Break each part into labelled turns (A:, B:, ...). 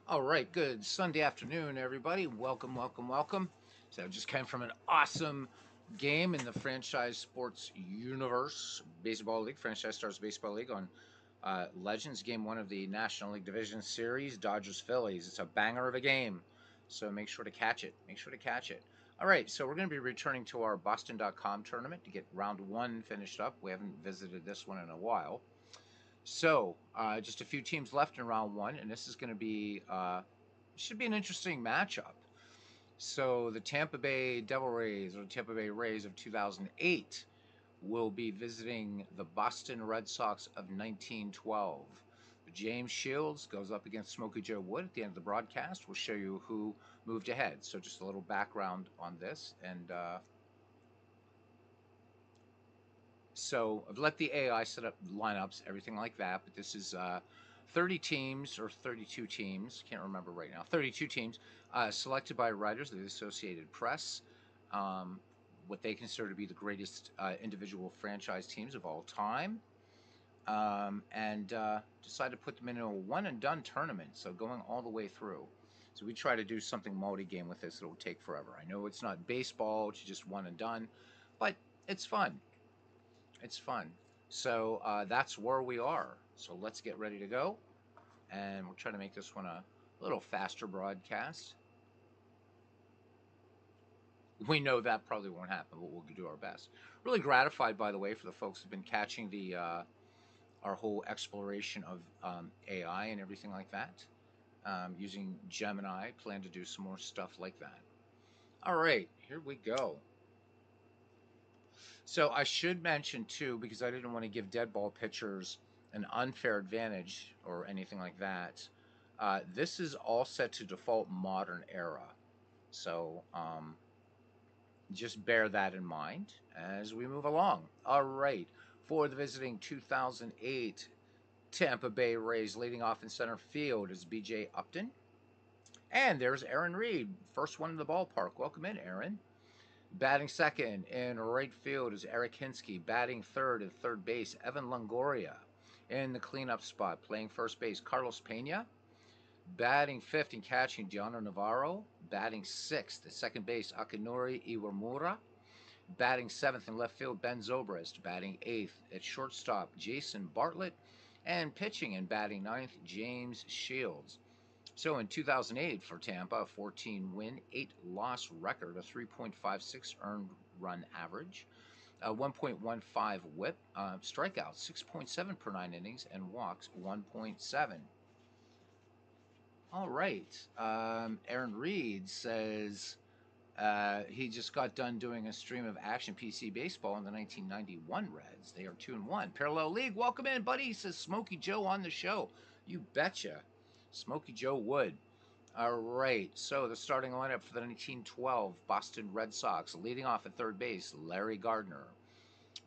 A: All right, good Sunday afternoon, everybody. Welcome, welcome, welcome. So, just came from an awesome game in the franchise sports universe, baseball league, franchise stars baseball league on Legends. Game one of the National League Division Series, Dodgers Phillies. It's a banger of a game, so make sure to catch it. Make sure to catch it. All right, so we're going to be returning to our Boston.com tournament to get round one finished up. We haven't visited this one in a while. So, just a few teams left in round one, and this is going to be should be an interesting matchup. So, the Tampa Bay Devil Rays or Tampa Bay Rays of 2008 will be visiting the Boston Red Sox of 1912. James Shields goes up against Smokey Joe Wood at the end of the broadcast. We'll show you who moved ahead. So, just a little background on this, and so I've let the AI set up lineups, everything like that. But this is 30 teams or 32 teams. Can't remember right now. 32 teams selected by writers of the Associated Press. Um, what they consider to be the greatest individual franchise teams of all time. And decided to put them in a one and done tournament. So going all the way through. So we try to do something multi game with this. It'll take forever. I know it's not baseball, it's just one and done, but it's fun. It's fun. So that's where we are. So let's get ready to go. And we'll try to make this one a little faster broadcast. We know that probably won't happen, but we'll do our best. Really gratified, by the way, for the folks who've been catching the our whole exploration of AI and everything like that. Using Gemini, plan to do some more stuff like that. All right, here we go. So I should mention too, because I didn't want to give dead ball pitchers an unfair advantage or anything like that. This is all set to default modern era. So just bear that in mind as we move along. All right. For the visiting 2008 Tampa Bay Rays, leading off in center field is BJ Upton. And there's Aaron Reed, first one in the ballpark. Welcome in, Aaron. Batting second in right field is Eric Hinsky. Batting third at third base, Evan Longoria. In the cleanup spot, playing first base, Carlos Pena. Batting fifth and catching, Gianno Navarro. Batting sixth at second base, Akinori Iwamura. Batting seventh in left field, Ben Zobrist. Batting eighth at shortstop, Jason Bartlett. And pitching and batting ninth, James Shields. So in 2008 for Tampa, a 14 win, 8 loss record, a 3.56 earned run average, a 1.15 whip, strikeouts 6.7 per 9 innings, and walks 1.7. All right. Aaron Reed says he just got done doing a stream of Action PC Baseball in the 1991 Reds. They are 2-1. Parallel League, welcome in, buddy. He says Smokey Joe on the show. You betcha. Smokey Joe Wood. All right, so the starting lineup for the 1912 Boston Red Sox, leading off at third base, Larry Gardner.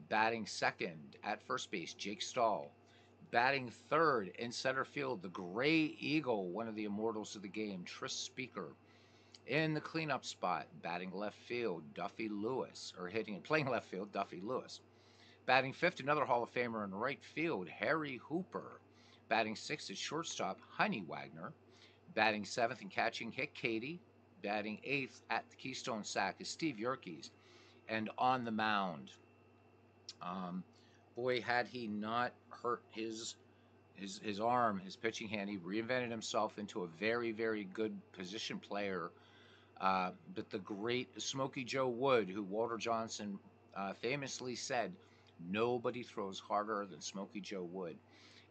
A: Batting second at first base, Jake Stahl. Batting third in center field, the Gray Eagle, one of the immortals of the game, Tris Speaker. In the cleanup spot, batting left field, Duffy Lewis, or hitting and playing left field, Duffy Lewis. Batting fifth, another Hall of Famer in right field, Harry Hooper. Batting sixth at shortstop, Honey Wagner. Batting seventh and catching, Hick Cady. Batting eighth at the Keystone Sack is Steve Yerkes. And on the mound, um, boy, had he not hurt his arm, his pitching hand, he reinvented himself into a very, very good position player. But the great Smokey Joe Wood, who Walter Johnson famously said, nobody throws harder than Smokey Joe Wood.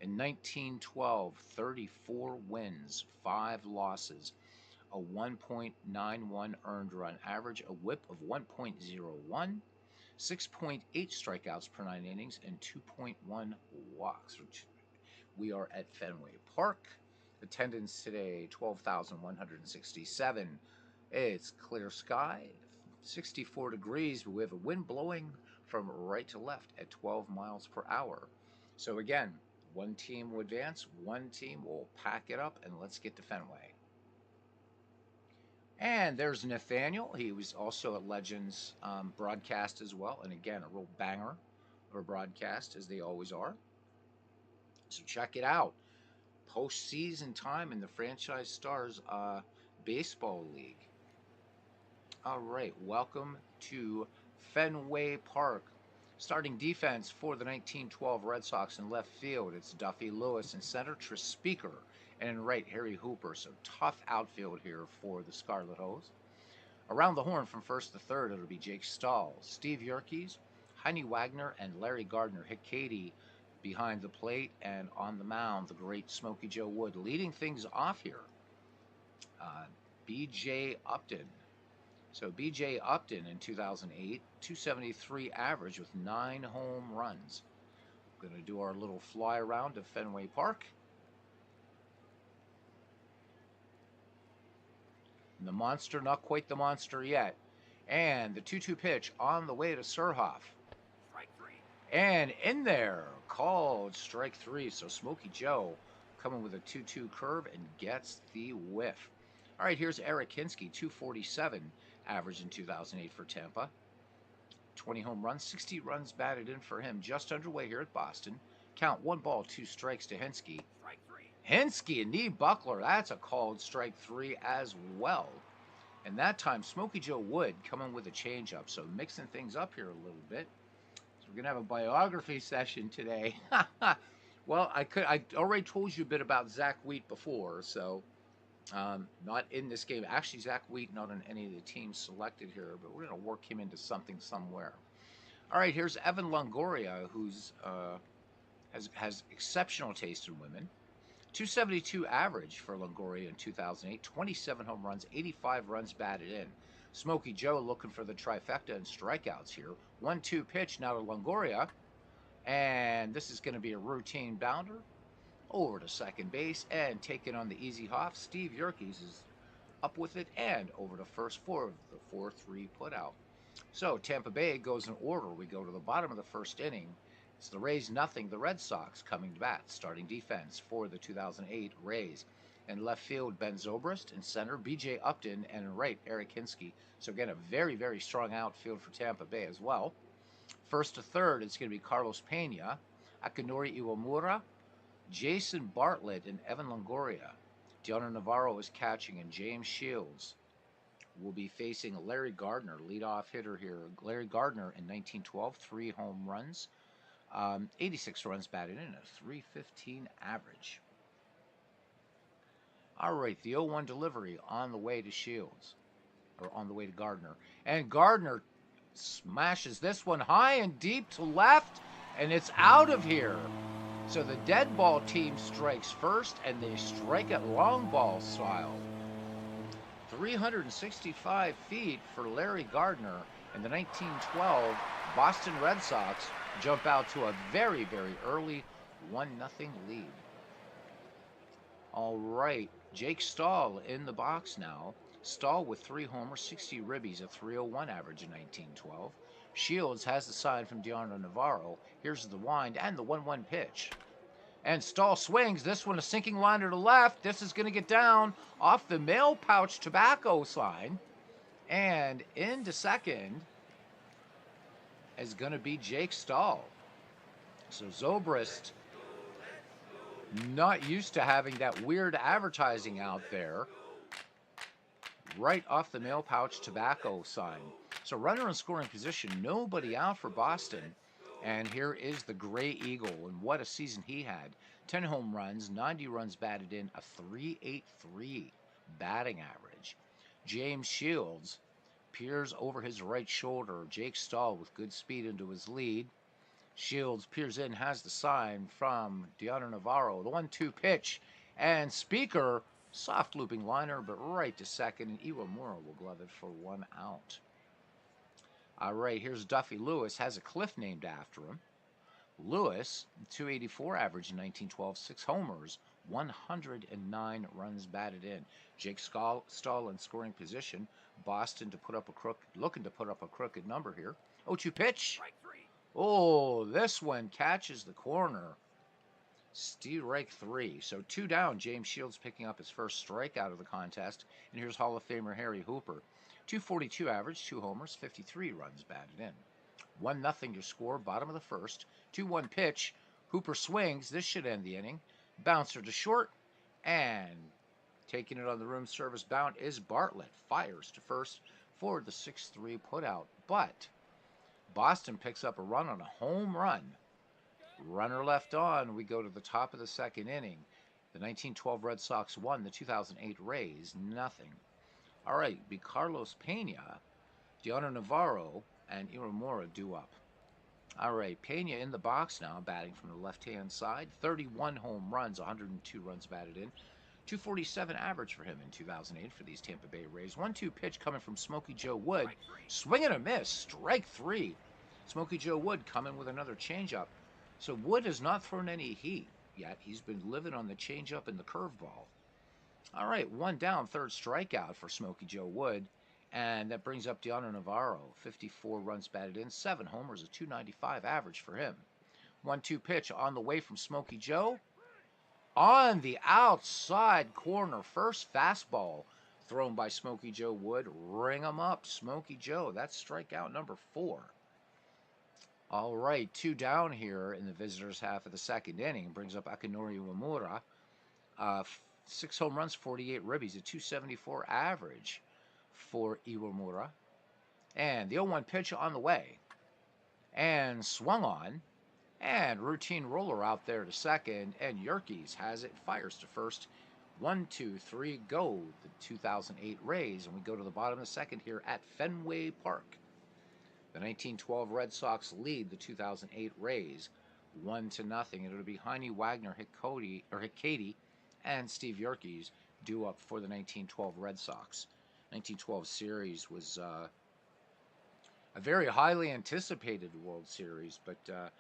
A: In 1912, 34 wins, 5 losses, a 1.91 earned run average, a whip of 1.01, 6.8 strikeouts per 9 innings, and 2.1 walks. We are at Fenway Park. Attendance today 12,167. It's clear sky, 64 degrees, but we have a wind blowing from right to left at 12 miles per hour. So again, one team will advance, one team will pack it up, and let's get to Fenway. And there's Nathaniel. He was also at Legends broadcast as well. And again, a real banger of a broadcast, as they always are. So check it out. postseason time in the Franchise Stars Baseball League. All right, welcome to Fenway Park. Starting defense for the 1912 Red Sox in left field, it's Duffy Lewis. In center, Tris Speaker. And in right, Harry Hooper. So tough outfield here for the Scarlet Hose. Around the horn from first to third, it'll be Jake Stahl, Steve Yerkes, Heine Wagner, and Larry Gardner. Hick Cady behind the plate, and on the mound, the great Smokey Joe Wood. Leading things off here, B.J. Upton. So B.J. Upton in 2008, 273 average with 9 home runs. Going to do our little fly around to Fenway Park. And the monster, not quite the monster yet. And the 2-2 pitch on the way to Surhoff.
B: Strike 3.
A: And in there, called strike 3. So Smokey Joe coming with a 2-2 curve and gets the whiff. All right, here's Eric Hinsky, 247 average in 2008 for Tampa. 20 home runs, 60 runs batted in for him. Just underway here at Boston. Count 1 ball, 2 strikes to Hinsky.
B: Strike 3.
A: Hinsky and Knee Buckler, that's a called strike 3 as well. And that time, Smokey Joe Wood coming with a changeup. So mixing things up here a little bit. So we're going to have a biography session today. Well, I already told you a bit about Zach Wheat before, so not in this game. Actually, Zach Wheat not on any of the teams selected here, but we're going to work him into something somewhere. All right, here's Evan Longoria, who's has exceptional taste in women. 272 average for Longoria in 2008, 27 home runs, 85 runs batted in. Smokey Joe looking for the trifecta and strikeouts here. 1-2 pitch now to Longoria, and this is going to be a routine bounder. Over to second base and taking on the easy hop. Steve Yerkes is up with it and over to first for the 4-3 putout. So Tampa Bay goes in order. We go to the bottom of the first inning. It's the Rays nothing, the Red Sox coming to bat. Starting defense for the 2008 Rays. In left field, Ben Zobrist. In center, B.J. Upton. And in right, Eric Hinsky. So again, a very, very strong outfield for Tampa Bay as well. First to third, it's going to be Carlos Pena, Akinori Iwamura, Jason Bartlett, and Evan Longoria. Deanna Navarro is catching, and James Shields will be facing Larry Gardner, leadoff hitter here. Larry Gardner in 1912, 3 home runs, 86 runs batted in, a 315 average. All right, the 0-1 delivery on the way to Shields, or on the way to Gardner. And Gardner smashes this one high and deep to left, and it's out of here. So the dead ball team strikes first, and they strike it long ball style. 365 feet for Larry Gardner, and the 1912 Boston Red Sox jump out to a very, very early 1-0 lead. All right, Jake Stahl in the box now. Stahl with 3 homers, 60 ribbies, a 301 average in 1912. Shields has the sign from Deanna Navarro. Here's the wind and the 1-1 pitch. And Stahl swings. This one a sinking liner to left. This is going to get down off the mail pouch tobacco sign. And into second is going to be Jake Stahl. So Zobrist, not used to having that weird advertising out there. Right off the mail pouch tobacco sign. So runner in scoring position, nobody out for Boston. And here is the Gray Eagle, and what a season he had. 10 home runs, 90 runs batted in, a 3.83 batting average. James Shields peers over his right shoulder. Jake Stahl with good speed into his lead. Shields peers in, has the sign from Deanna Navarro. The 1-2 pitch, and Speaker, soft looping liner, but right to second, and Iwamura will glove it for 1 out. All right, here's Duffy Lewis, has a cliff named after him. Lewis, 284 average in 1912, 6 homers, 109 runs batted in. Jake Stahl in scoring position. Boston looking to put up a crooked number here. 0-2 pitch.
B: Strike 3.
A: Oh, this one catches the corner. Strike 3. So 2 down. James Shields picking up his first strikeout of the contest. And here's Hall of Famer Harry Hooper. 242 average, 2 homers, 53 runs batted in. 1-0 your score, bottom of the first. 2-1 pitch. Hooper swings. This should end the inning. Bouncer to short. And taking it on the room service bound is Bartlett. Fires to first for the 6-3 putout. But Boston picks up a run on a home run. Runner left on. We go to the top of the second inning. The 1912 Red Sox won. The 2008 Rays, nothing. All right, be Carlos Pena, Gianna Navarro, and Iwamura due up. All right, Pena in the box now, batting from the left-hand side. 31 home runs, 102 runs batted in. 247 average for him in 2008 for these Tampa Bay Rays. 1-2 pitch coming from Smokey Joe Wood. Swing and a miss, strike three. Smokey Joe Wood coming with another changeup. So Wood has not thrown any heat yet. He's been living on the changeup and the curveball. All right, one down, third strikeout for Smokey Joe Wood. And that brings up Gianna Navarro. 54 runs batted in, 7 homers, a 295 average for him. 1-2 pitch on the way from Smokey Joe. On the outside corner, first fastball thrown by Smokey Joe Wood. Ring him up, Smokey Joe. That's strikeout number 4. All right, 2 down here in the visitors' half of the second inning. Brings up Akinori Iwamura. 6 home runs, 48 ribbies, a 274 average for Iwamura. And the 0-1 pitch on the way. And swung on. And routine roller out there to second. And Yerkes has it, fires to first. 1, 2, 3, go. The 2008 Rays. And we go to the bottom of the second here at Fenway Park. The 1912 Red Sox lead the 2008 Rays 1-0. It'll be Heine Wagner, hit Katie, and Steve Yerkes due up for the 1912 Red Sox. 1912 series was a very highly anticipated World Series, but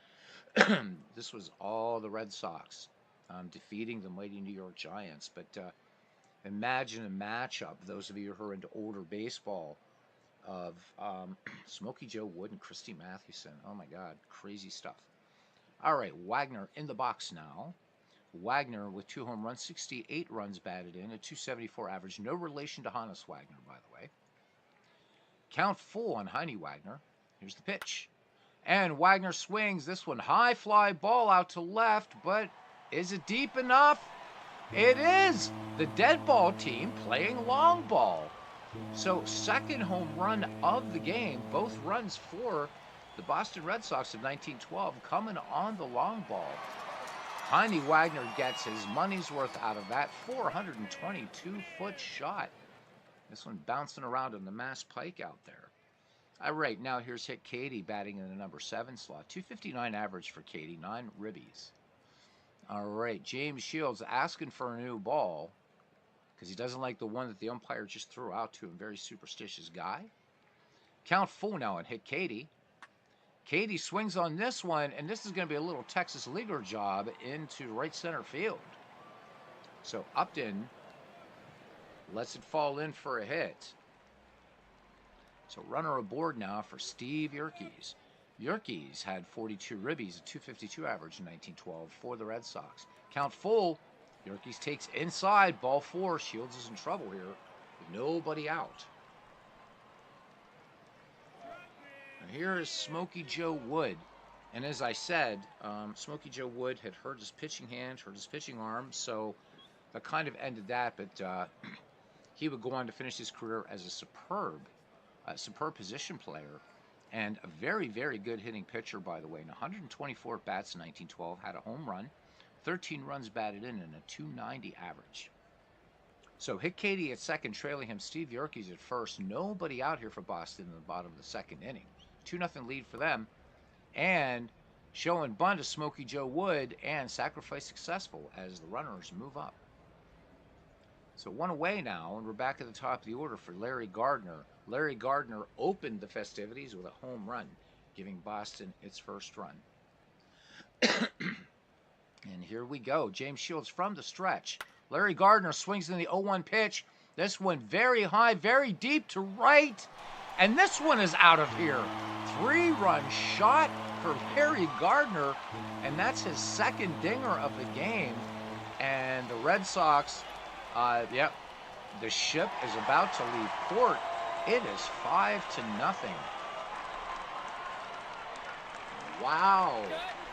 A: this was all the Red Sox defeating the mighty New York Giants. But imagine a matchup, those of you who are into older baseball, of Smokey Joe Wood and Christy Mathewson. Oh my God, crazy stuff. All right, Wagner in the box now. Wagner with 2 home runs, 68 runs batted in, a 274 average. No relation to Hannes Wagner, by the way. Count full on Heine Wagner. Here's the pitch. And Wagner swings this one. High fly ball out to left, but is it deep enough? It is. The dead ball team playing long ball. So second home run of the game, both runs for the Boston Red Sox of 1912 coming on the long ball. Heine Wagner gets his money's worth out of that 422-foot shot. This one bouncing around on the Mass Pike out there. All right, now here's Hit Katie batting in the number 7 slot. 259 average for Katie, 9 ribbies. All right, James Shields asking for a new ball because he doesn't like the one that the umpire just threw out to him. Very superstitious guy. Count full now and Hit Katie. Katie swings on this one, and this is going to be a little Texas leaguer job into right center field. So Upton lets it fall in for a hit. So runner aboard now for Steve Yerkes. Yerkes had 42 ribbies, a 252 average in 1912 for the Red Sox. Count full. Yerkes takes inside, ball 4. Shields is in trouble here with nobody out. And here is Smokey Joe Wood. And as I said, Smokey Joe Wood had hurt his pitching hand, hurt his pitching arm, so that kind of ended that. But he would go on to finish his career as a superb position player and a very, very good hitting pitcher, by the way. And 124 bats in 1912, had a home run, 13 runs batted in, and a 290 average. So Hit Katie at second, trailing him Steve Yerkes at first. Nobody out here for Boston in the bottom of the second inning. 2-0 lead for them. And showing bunt to Smokey Joe Wood, and sacrifice successful as the runners move up. So 1 away now, and we're back at the top of the order for Larry Gardner. Larry Gardner opened the festivities with a home run, giving Boston its first run. And here we go. James Shields from the stretch. Larry Gardner swings in the 0-1 pitch. This one very high, very deep to right. And this one is out of here. 3-run shot for Larry Gardner. And that's his second dinger of the game. And the Red Sox, the ship is about to leave port. It is 5-0. Wow.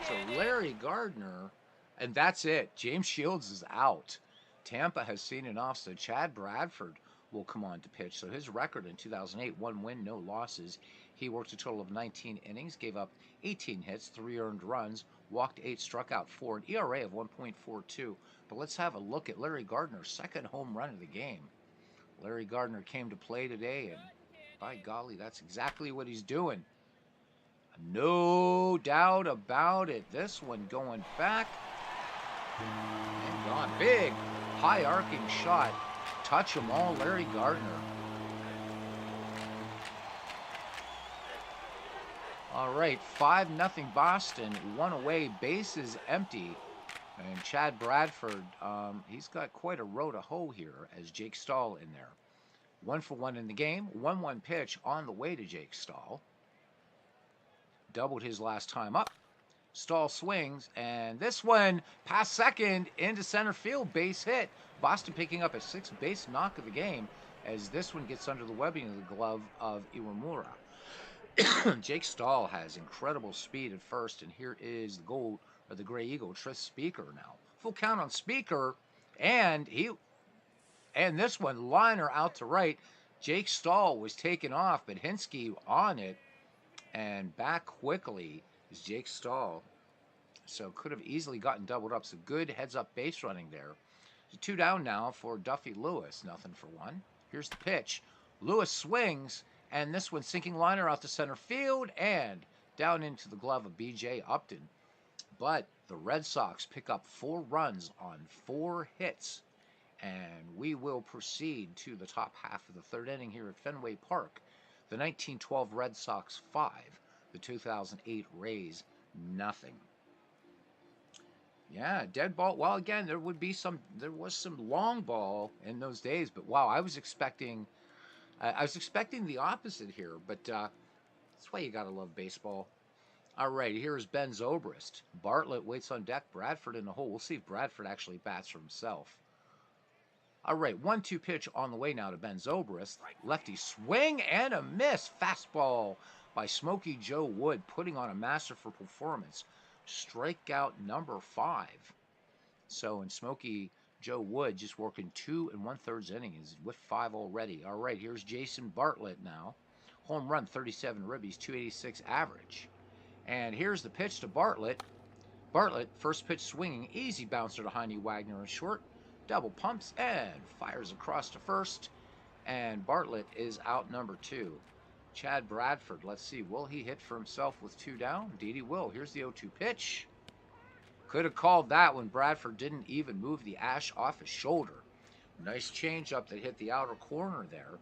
A: So Larry Gardner, and that's it. James Shields is out. Tampa has seen enough, so Chad Bradford will come on to pitch. So his record in 2008, 1 win, no losses. He worked a total of 19 innings, gave up 18 hits, 3 earned runs, walked 8, struck out 4, an ERA of 1.42. But let's have a look at Larry Gardner's second home run of the game. Larry Gardner came to play today, and by golly, that's exactly what he's doing. No doubt about it. This one going back and gone. Big, high arcing shot. Touch 'em all, Larry Gardner. All right, 5-0 Boston. 1 away, bases empty. And Chad Bradford, he's got quite a row to hoe here as Jake Stahl in there. 1-for-1 in the game. 1-1 pitch on the way to Jake Stahl. Doubled his last time up. Stahl swings, and this one past second into center field, base hit. Boston picking up a 6th base knock of the game as this one gets under the webbing of the glove of Iwamura. Jake Stahl has incredible speed at first, and here is the goal of the Gray Eagle, Tris Speaker now. Full count on Speaker, and this one liner out to right. Jake Stahl was taken off, but Hinsky on it. And back quickly is Jake Stahl. So could have easily gotten doubled up. So good heads-up base running there. 2 down now for Duffy Lewis. 0-for-1. Here's the pitch. Lewis swings, and this one sinking liner out to center field and down into the glove of B.J. Upton. But the Red Sox pick up 4 runs on 4 hits. And we will proceed to the top half of the 3rd inning here at Fenway Park. The 1912 Red Sox 5, the 2008 Rays nothing. Yeah, dead ball. Well, again, there was some long ball in those days, but wow, I was expecting the opposite here. But that's why you gotta love baseball. All right, here's Ben Zobrist. Bartlett waits on deck. Bradford in the hole. We'll see if Bradford actually bats for himself. All right, 1-2 pitch on the way now to Ben Zobrist. Lefty swing and a miss. Fastball by Smokey Joe Wood, putting on a masterful performance. Strikeout number 5. So, in Smokey Joe Wood just working 2 1/3 innings with 5 already. All right, here's Jason Bartlett now. Home run, 37 ribbies, 286 average. And here's the pitch to Bartlett. Bartlett, first pitch swinging, easy bouncer to Heine Wagner in short. Double pumps and fires across to first, and Bartlett is out number 2. Chad Bradford, let's see, will he hit for himself with 2 down? Indeed he will. Here's the 0-2 pitch. Could have called that when Bradford didn't even move the ash off his shoulder. Nice changeup that hit the outer corner there.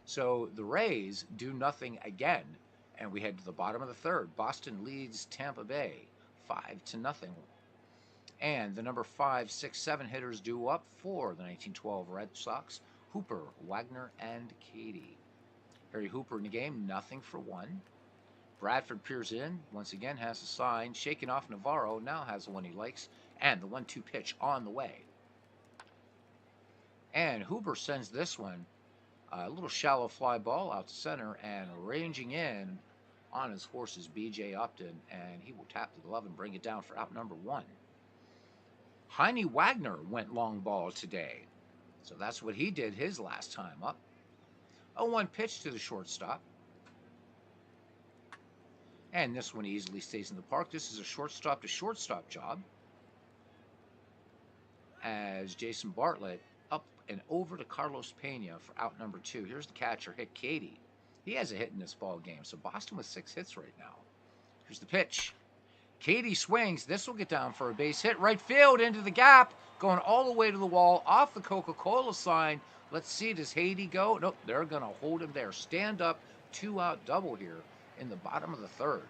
A: So the Rays do nothing again, and we head to the bottom of the 3rd. Boston leads Tampa Bay 5-0. And the number 5, 6, 7 hitters due up for the 1912 Red Sox. Hooper, Wagner, and Katie. Harry Hooper in the game, 0-for-1. Bradford peers in, once again has a sign. Shaking off Navarro, now has the one he likes. And the 1-2 pitch on the way. And Hooper sends this one, a little shallow fly ball out to center, and ranging in on his horse is B.J. Upton. And he will tap the glove and bring it down for out number 1. Heine Wagner went long ball today. So that's what he did his last time up. 0-1 pitch to the shortstop. And this one easily stays in the park. This is a shortstop to shortstop job. As Jason Bartlett up and over to Carlos Pena for out number 2. Here's the catcher, Hick Katie. He has a hit in this ball game. So Boston with 6 hits right now. Here's the pitch. Katie swings. This will get down for a base hit. Right field into the gap. Going all the way to the wall. Off the Coca-Cola sign. Let's see. Does Haiti go? Nope. They're going to hold him there. Stand up. 2-out double here in the bottom of the 3rd.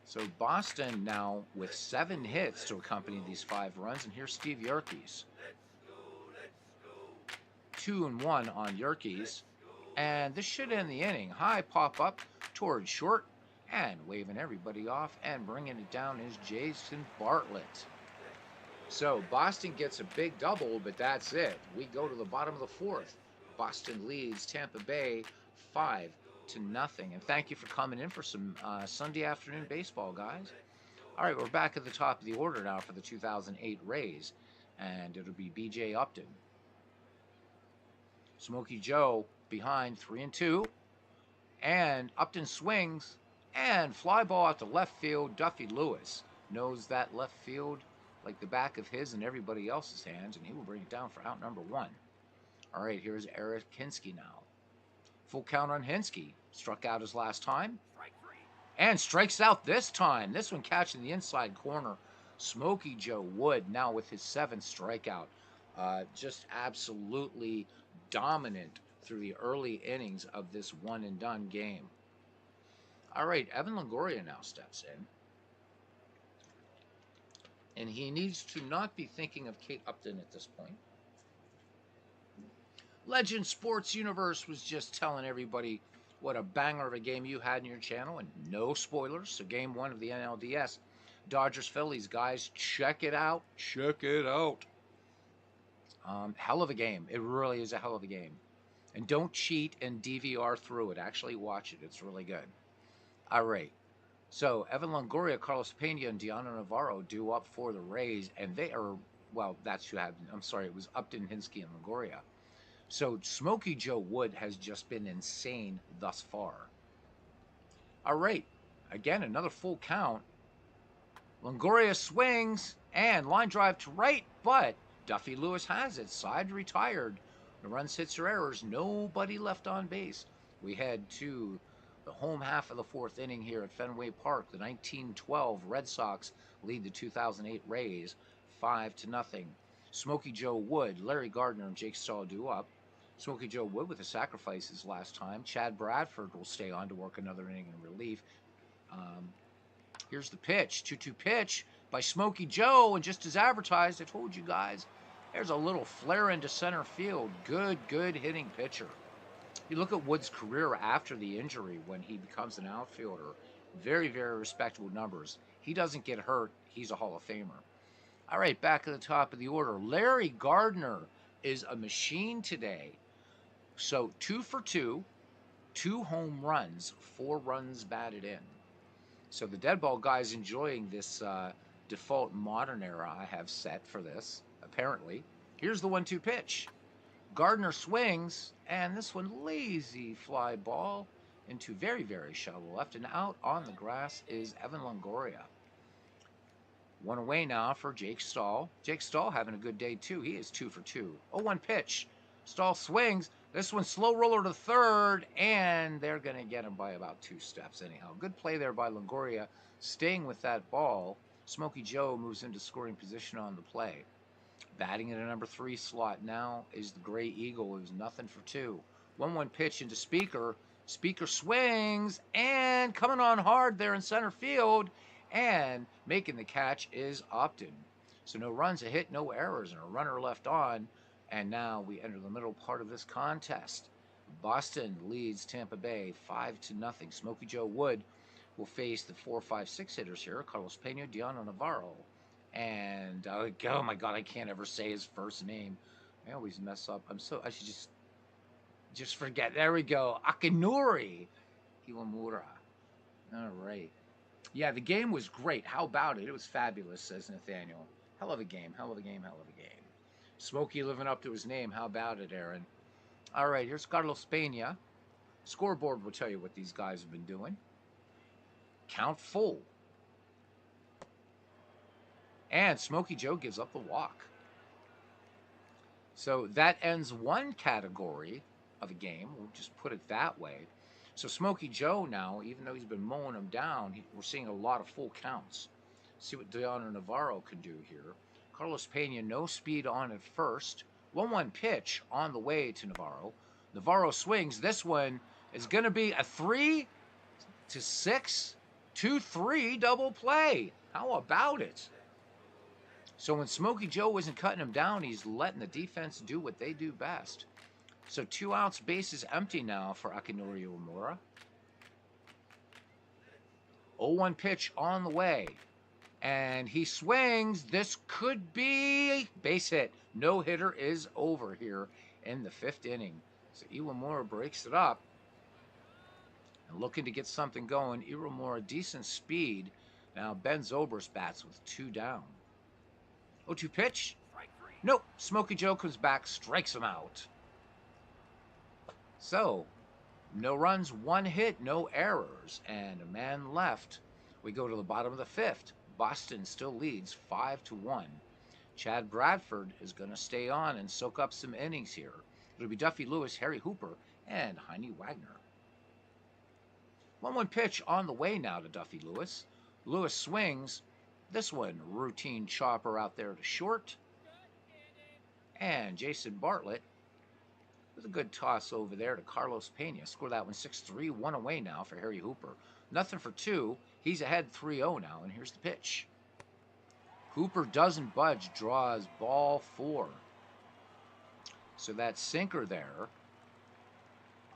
A: So Boston now with 7 hits to accompany these 5 runs. And here's Steve Yerkes. 2-1 on Yerkes. And this should end the inning. High pop up towards short. And waving everybody off and bringing it down is Jason Bartlett. So Boston gets a big double, but that's it. We go to the bottom of the 4th. Boston leads Tampa Bay 5-0. And thank you for coming in for some Sunday afternoon baseball, guys. All right, we're back at the top of the order now for the 2008 Rays, and it'll be B.J. Upton. Smokey Joe behind 3-2, and Upton swings and fly ball out to left field. Duffy Lewis knows that left field like the back of his and everybody else's hands, and he will bring it down for out number 1. All right, here's Eric Hinske now. Full count on Hinske. Struck out his last time. And strikes out this time. This one catching the inside corner. Smokey Joe Wood now with his 7th strikeout. Just absolutely dominant through the early innings of this one-and-done game. All right, Evan Longoria now steps in. And he needs to not be thinking of Kate Upton at this point. Legend Sports Universe was just telling everybody what a banger of a game you had in your channel, and no spoilers. So game 1 of the NLDS, Dodgers Phillies, guys, check it out. Check it out. Hell of a game. It really is a hell of a game. And don't cheat and DVR through it. Actually watch it. It's really good. All right. So Evan Longoria, Carlos Pena, and Deanna Navarro due up for the Rays, and they are, well, that's who had, I'm sorry, it was Upton, Hinske, and Longoria. So Smokey Joe Wood has just been insane thus far. All right, again, another full count. Longoria swings and line drive to right, but Duffy Lewis has it. Side retired. The runs, hits, or errors. Nobody left on base. We head to the home half of the 4th inning here at Fenway Park. The 1912 Red Sox lead the 2008 Rays 5-0. Smokey Joe Wood, Larry Gardner, and Jake Stahl due up. Smokey Joe Wood with the sacrifices last time. Chad Bradford will stay on to work another inning in relief. Here's the pitch. 2-2 pitch by Smokey Joe, and just as advertised, I told you guys, there's a little flare into center field. Good hitting pitcher. You look at Wood's career after the injury when he becomes an outfielder. Very respectable numbers. He doesn't get hurt. He's a Hall of Famer. All right, back at the top of the order. Larry Gardner is a machine today. So 2 for 2, 2 home runs, 4 runs batted in. So the dead ball guy's enjoying this default modern era I have set for this, apparently. Here's the 1-2 pitch. Gardner swings, and this one lazy fly ball into very shallow left, and out on the grass is Evan Longoria. 1 away now for Jake Stahl. Jake Stahl having a good day too. He is 2 for 2. 0-1 pitch. Stahl swings. This one slow roller to third, and they're going to get him by about 2 steps anyhow. Good play there by Longoria, staying with that ball. Smokey Joe moves into scoring position on the play. Batting in a number 3 slot now is the Gray Eagle, who's 0 for 2. 1-1 pitch into Speaker. Speaker swings, and coming on hard there in center field, and making the catch is Upton. So no runs, a hit, no errors, and a runner left on. And now we enter the middle part of this contest. Boston leads Tampa Bay 5-0. Smokey Joe Wood will face the 4, 5, 6 hitters here. Carlos Pena, Deanna Navarro, and oh my God, I can't ever say his first name. I always mess up. I should just forget. There we go. Akinori Iwamura. All right. Yeah, the game was great. How about it? It was fabulous, says Nathaniel. Hell of a game. Hell of a game. Smokey living up to his name. How about it, Aaron? All right, here's Carlos Pena. Scoreboard will tell you what these guys have been doing. Count full. And Smokey Joe gives up the walk. So that ends one category of a game. We'll just put it that way. So Smokey Joe now, even though he's been mowing them down, we're seeing a lot of full counts. See what Deanna Navarro can do here. Carlos Pena, no speed on at first. 1-1 pitch on the way to Navarro. Navarro swings. This one is going to be a 3-6, 2-3 double play. How about it? So when Smokey Joe isn't cutting him down, he's letting the defense do what they do best. So 2 outs, bases empty now for Akinori Iwamura. 0-1 pitch on the way. And he swings. This could be base hit. No hitter is over here in the 5th inning. So Iwamura breaks it up. And looking to get something going. Iwamura, decent speed. Now Ben Zobrist bats with 2 down. 0-2 pitch. Nope. Smokey Joe comes back, strikes him out. So, no runs, 1 hit, no errors, and a man left. We go to the bottom of the 5th. Boston still leads 5-1. Chad Bradford is going to stay on and soak up some innings here. It'll be Duffy Lewis, Harry Hooper, and Heine Wagner. 1-1 pitch on the way now to Duffy Lewis. Lewis swings. This one, routine chopper out there to short. And Jason Bartlett with a good toss over there to Carlos Pena. Score that one 6-3, 1 away now for Harry Hooper. Nothing for 2. He's ahead 3-0 now, and here's the pitch. Hooper doesn't budge, draws ball 4. So that sinker there.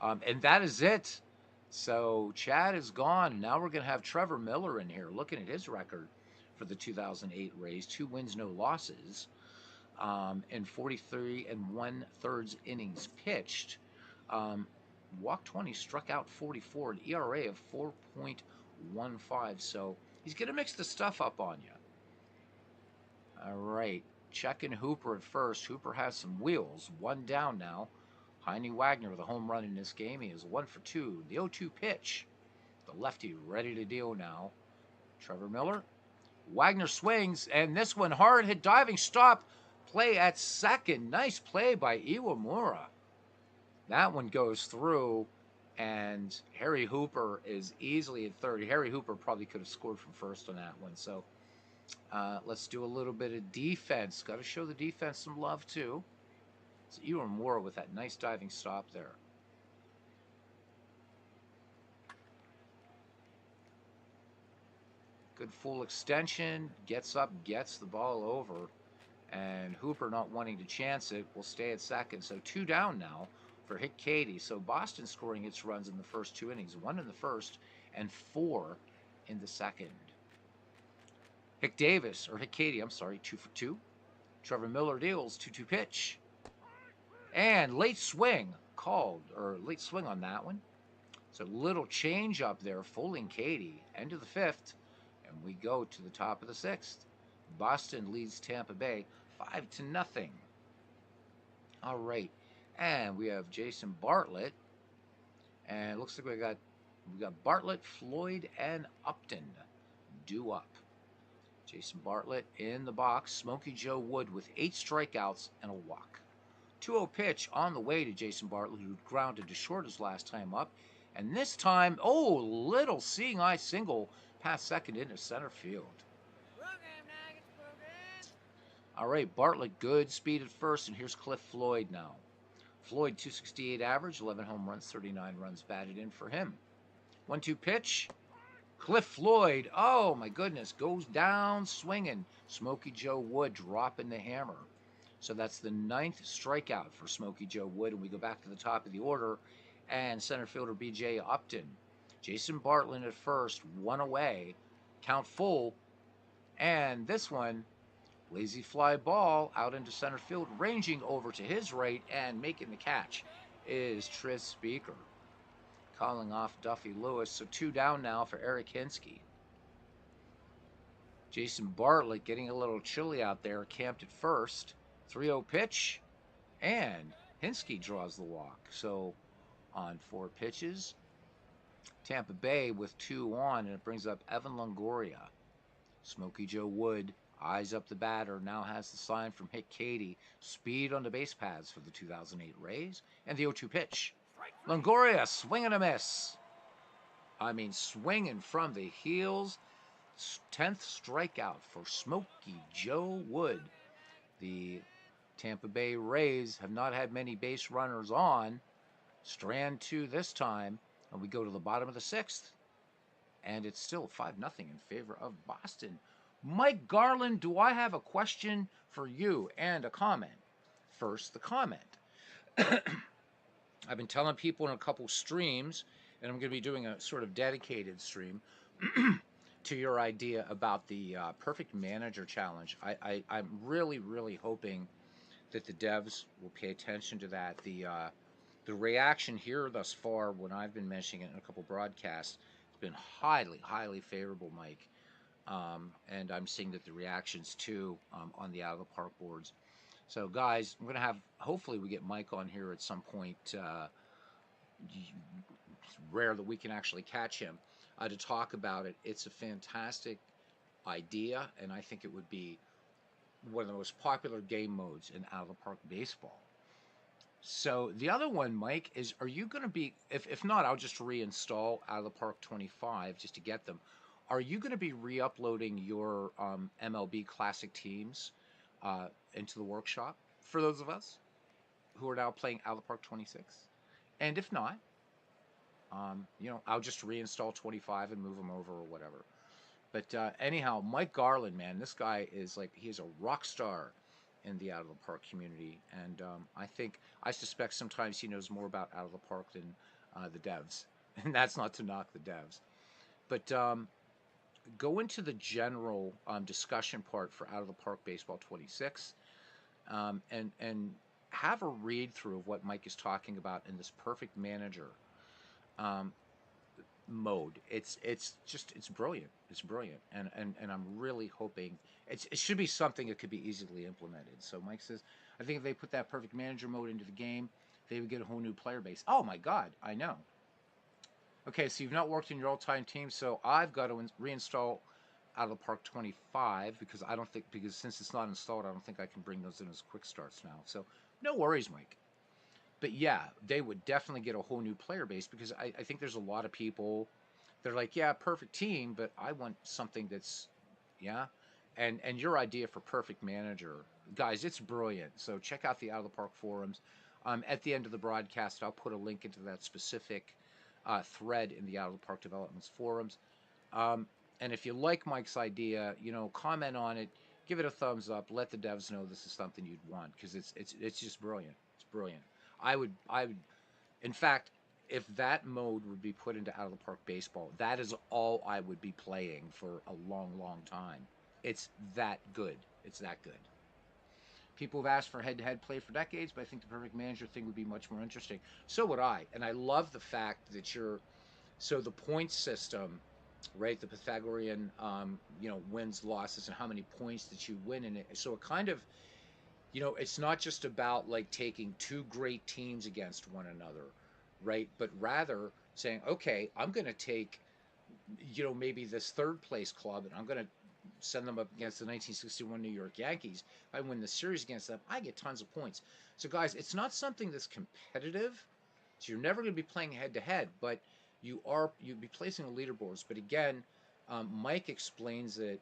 A: And that is it. So Chad is gone. Now we're going to have Trevor Miller in here looking at his record for the 2008 Rays. 2 wins, no losses. In 43 1/3 innings pitched. Walked 20, struck out 44, an ERA of 4.15. So he's going to mix the stuff up on you. All right, checking Hooper at first. Hooper has some wheels. 1 down now. Heine Wagner with a home run in this game. He is 1 for 2. The 0-2 pitch. The lefty ready to deal now. Trevor Miller. Wagner swings, and this one hard hit diving stop. Play at second. Nice play by Iwamura. That one goes through, and Harry Hooper is easily at third. Harry Hooper probably could have scored from first on that one. So let's do a little bit of defense. Got to show the defense some love, too. So Iwamura with that nice diving stop there. Good full extension. Gets up, gets the ball over. And Hooper, not wanting to chance it, will stay at second. So 2 down now for Hick Cady. So Boston scoring its runs in the first 2 innings. 1 in the first and 4 in the second. Hick Cady, 2 for 2. Trevor Miller deals 2-2 pitch. And late swing called, or late swing on that one. So little change up there, fooling Cady. End of the 5th, and we go to the top of the 6th. Boston leads Tampa Bay 5-0. All right, and we have Jason Bartlett, and it looks like we got Bartlett, Floyd, and Upton due up. Jason Bartlett in the box. Smokey Joe Wood with 8 strikeouts and a walk. 2-0 pitch on the way to Jason Bartlett, who grounded to short his last time up. And this time, little seeing eye single past second into center field. All right, Bartlett, good speed at first, and here's Cliff Floyd now. Floyd, 268 average, 11 home runs, 39 runs batted in for him. 1-2 pitch. Cliff Floyd, oh my goodness, goes down swinging. Smokey Joe Wood dropping the hammer. So that's the 9th strikeout for Smokey Joe Wood, and we go back to the top of the order, and center fielder B.J. Upton. Jason Bartlett at first, 1 away, count full, and this one, lazy fly ball out into center field, ranging over to his right and making the catch is Tris Speaker. Calling off Duffy Lewis, so 2 down now for Eric Hinsky. Jason Bartlett getting a little chilly out there, camped at first. 3-0 pitch, and Hinsky draws the walk. So on 4 pitches, Tampa Bay with 2 on, and it brings up Evan Longoria. Smokey Joe Wood eyes up the batter, now has the sign from Hick Cady. Speed on the base paths for the 2008 Rays, and the 0-2 pitch. Longoria, swing and a miss. I mean, swinging from the heels. 10th strikeout for Smokey Joe Wood. The Tampa Bay Rays have not had many base runners on. Strand 2 this time, and we go to the bottom of the 6th. And it's still 5-0 in favor of Boston. Mike Garland, do I have a question for you and a comment? First, the comment. I've been telling people in a couple streams, and I'm going to be doing a sort of dedicated stream to your idea about the Perfect Manager Challenge. I'm really, really hoping that the devs will pay attention to that. The reaction here thus far, when I've been mentioning it in a couple broadcasts, has been highly, highly favorable, Mike. And I'm seeing that the reactions too on the out of the park boards. So, guys, I'm going to have, hopefully, we get Mike on here at some point. It's rare that we can actually catch him to talk about it. It's a fantastic idea, and I think it would be one of the most popular game modes in out of the park baseball. So the other one, Mike, is are you going to be, if not, I'll just reinstall Out of the Park 25 just to get them. Are you going to be re-uploading your MLB Classic teams into the workshop for those of us who are now playing Out of the Park 26? And if not, I'll just reinstall 25 and move them over or whatever. But anyhow, Mike Garland, man, this guy is like, he's a rock star in the Out of the Park community. And I suspect sometimes he knows more about Out of the Park than the devs. And that's not to knock the devs. But go into the general discussion part for Out of the Park Baseball 26 and have a read through of what Mike is talking about in this perfect manager um, mode. It's brilliant. It's brilliant, and I'm really hoping it should be something that could be easily implemented. So Mike says, I think if they put that perfect manager mode into the game, they would get a whole new player base. Oh my God, I know. Okay, so you've not worked in your all-time team, so I've got to reinstall Out of the Park 25 because I don't think because since it's not installed, I don't think I can bring those in as quick starts now. So no worries, Mike. But yeah, they would definitely get a whole new player base because I think there's a lot of people. They're like, yeah, perfect team, but I want something that's, yeah. And your idea for perfect manager, guys, it's brilliant. So check out the Out of the Park forums. At the end of the broadcast, I'll put a link into that specific thread in the Out of the Park Developments forums. Um, and if you like Mike's idea, comment on it, give it a thumbs up, let the devs know this is something you'd want because it's just brilliant. It's brilliant. I would, in fact, if that mode would be put into Out of the Park Baseball, that is all I would be playing for a long, long time. It's that good. It's that good. People have asked for head-to-head play for decades, but I think the perfect manager thing would be much more interesting. So would I, and I love the fact that so the point system, right? The Pythagorean, wins, losses, and how many points that you win in it. So it kind of, it's not just about like taking two great teams against one another, right? But rather saying, okay, I'm going to take, maybe this third place club and I'm going to send them up against the 1961 New York Yankees. If I win the series against them, I get tons of points. So, guys, it's not something that's competitive. So you're never going to be playing head to head, but you'll be placing the leaderboards. But again, Mike explains it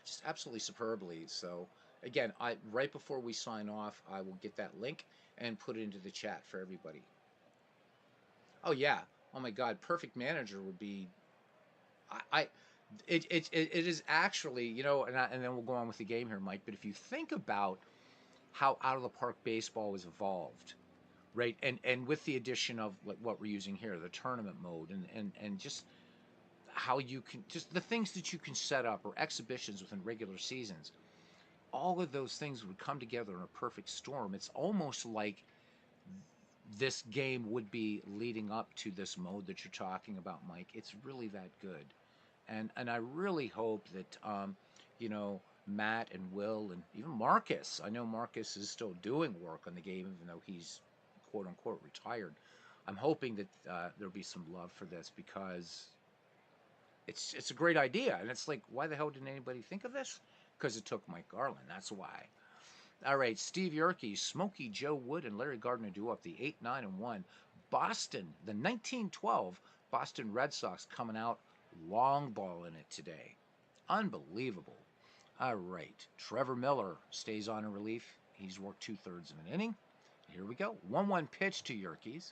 A: just absolutely superbly. So again, I right before we sign off, I will get that link and put it into the chat for everybody. Oh yeah. Oh my God. Perfect manager would be. I it is actually and then we'll go on with the game here, Mike. But if you think about how out of the park baseball was evolved, right, and with the addition of like what we're using here, the tournament mode, and just how you can just the things that you can set up or exhibitions within regular seasons, all of those things would come together in a perfect storm. It's almost like this game would be leading up to this mode that you're talking about, Mike. It's really that good, and I really hope that Matt and Will and even Marcus. I know Marcus is still doing work on the game, even though he's quote unquote retired. I'm hoping that there'll be some love for this because it's a great idea, and it's like, why the hell didn't anybody think of this? Because it took Mike Garland. That's why. All right, Steve Yerke, Smokey Joe Wood, and Larry Gardner do up the 8-9-1. Boston, the 1912 Boston Red Sox coming out long ball in it today. Unbelievable. All right, Trevor Miller stays on in relief. He's worked 2/3 of an inning. Here we go. 1-1 pitch to Yerkes.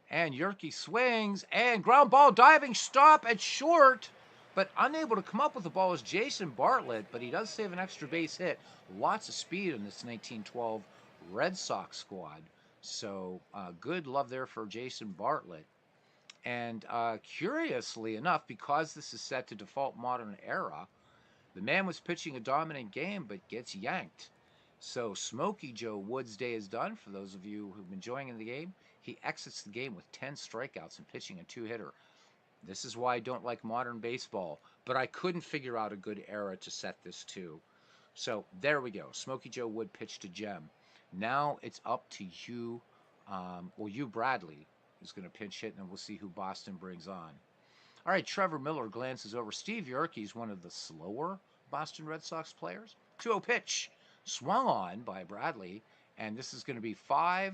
A: And Yerke swings and ground ball diving stop at short, but unable to come up with the ball is Jason Bartlett, but he does save an extra base hit. Lots of speed in this 1912 Red Sox squad. So good love there for Jason Bartlett. And curiously enough, because this is set to default modern era, the man was pitching a dominant game but gets yanked. So Smokey Joe Wood's day is done. For those of you who've been enjoying the game, he exits the game with 10 strikeouts and pitching a 2-hitter. This is why I don't like modern baseball, but I couldn't figure out a good era to set this to. So there we go. Smokey Joe Wood pitched to Jem. Now it's up to you, you Bradley, who's going to pinch hit, and then we'll see who Boston brings on. All right, Trevor Miller glances over. Steve Yerke is one of the slower Boston Red Sox players. 2-0 pitch, swung on by Bradley, and this is going to be 5-4,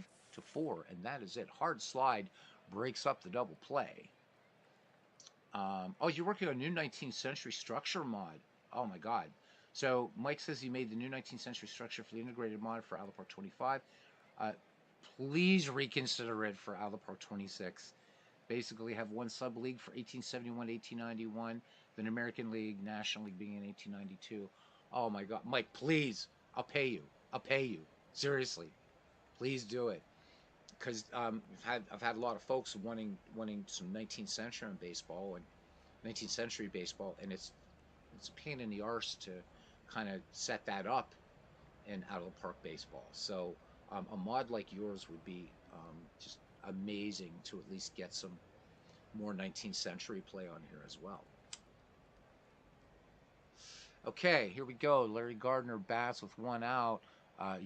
A: and that is it. Hard slide breaks up the double play. You're working on a new 19th century structure mod. Oh my God. So Mike says he made the new 19th century structure for the integrated mod for Park 25. Please reconsider it for Park 26. Basically have one sub-league for 1871 to 1891, then American League, National League being in 1892. Oh my God. Mike, please. I'll pay you. I'll pay you. Seriously. Please do it. Because I've had a lot of folks wanting some 19th century baseball and 19th century baseball, and it's a pain in the arse to kind of set that up in out of the park baseball. So a mod like yours would be just amazing to at least get some more 19th century play on here as well. Okay, here we go. Larry Gardner bats with one out.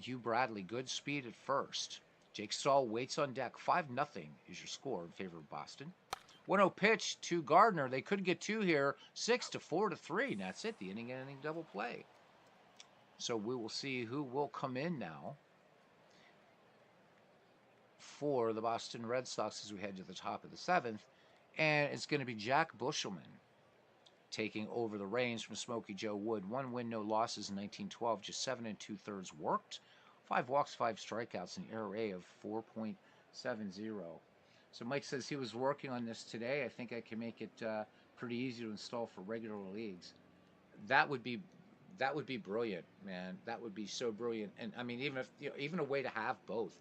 A: Hugh Bradley, good speed at first. Jake Stahl waits on deck. 5-0 is your score in favor of Boston. 1-0 pitch to Gardner. They could get two here. 6-4-3. And that's it. The inning double play. So we will see who will come in now for the Boston Red Sox as we head to the top of the 7th. And it's going to be Jack Bushelman taking over the reins from Smokey Joe Wood. 1 win, no losses in 1912. Just 7 2/3 worked. 5 walks, 5 strikeouts, an ERA of 4.70. So Mike says he was working on this today. I think I can make it pretty easy to install for regular leagues. That would be brilliant, man. That would be so brilliant. And I mean, even a way to have both,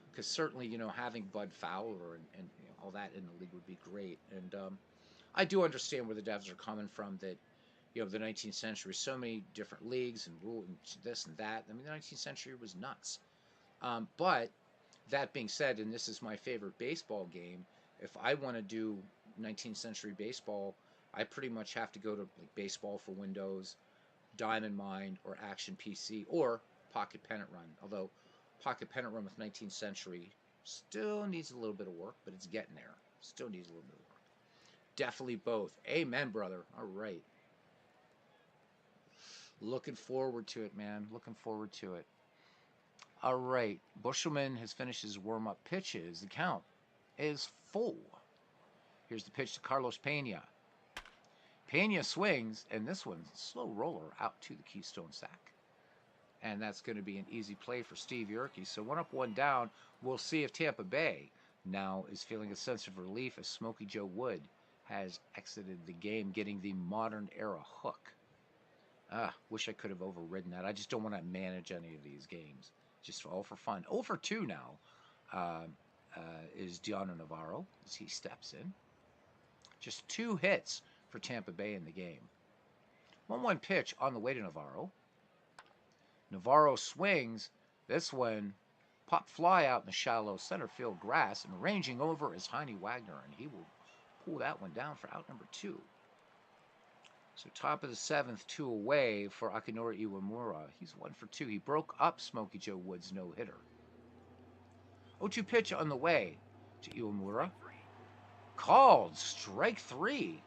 A: because certainly having Bud Fowler and all that in the league would be great. And I do understand where the devs are coming from, that the 19th century, so many different leagues and rule and this and that. I mean, the 19th century was nuts. But that being said, and this is my favorite baseball game, if I want to do 19th century baseball, I pretty much have to go to like Baseball for Windows, Diamond Mine, or Action PC, or Pocket Pennant Run. Although Pocket Pennant Run with 19th century still needs a little bit of work, but it's getting there. Still needs a little bit of work. Definitely both. Amen, brother. All right. Looking forward to it, man. Looking forward to it. All right. Bushelman has finished his warm-up pitches. The count is full. Here's the pitch to Carlos Pena. Pena swings, and this one's a slow roller out to the Keystone sack. And that's going to be an easy play for Steve Yerke. So 1 up, 1 down. We'll see if Tampa Bay now is feeling a sense of relief as Smokey Joe Wood has exited the game, getting the modern era hook. Wish I could have overridden that. I just don't want to manage any of these games. Just all for fun. 0 for 2 now is Deanna Navarro as he steps in. Just 2 hits for Tampa Bay in the game. 1-1 pitch on the way to Navarro. Navarro swings. This one pop fly out in the shallow center field grass, and ranging over is Heine Wagner, and he will pull that one down for out number 2. So top of the 7th, 2 away for Akinori Iwamura. He's 1 for 2. He broke up Smokey Joe Wood's no-hitter. 0-2 pitch on the way to Iwamura. Called strike 3.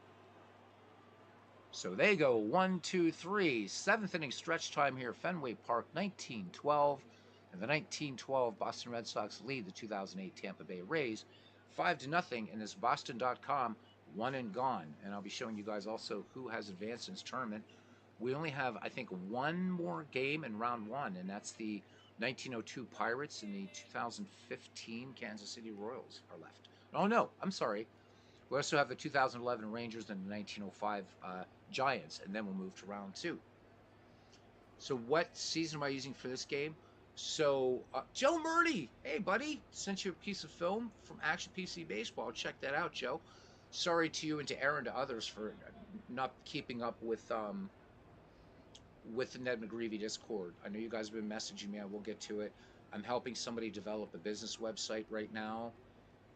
A: So they go 1, 2, 3. 7th inning stretch time here, Fenway Park, 1912. And the 1912 Boston Red Sox lead the 2008 Tampa Bay Rays 5-0 in this Boston.com one and gone. And I'll be showing you guys also who has advanced in this tournament. We only have, I think, one more game in round 1, and that's the 1902 Pirates and the 2015 Kansas City Royals are left. Oh, no, I'm sorry. We also have the 2011 Rangers and the 1905 Giants, and then we'll move to round 2. So what season am I using for this game? So Joe Murdy, hey buddy, sent you a piece of film from Action PC Baseball. Check that out, Joe. Sorry to you and to Aaron, to others, for not keeping up with the Ned McGreevy Discord. I know you guys have been messaging me. I will get to it. I'm helping somebody develop a business website right now.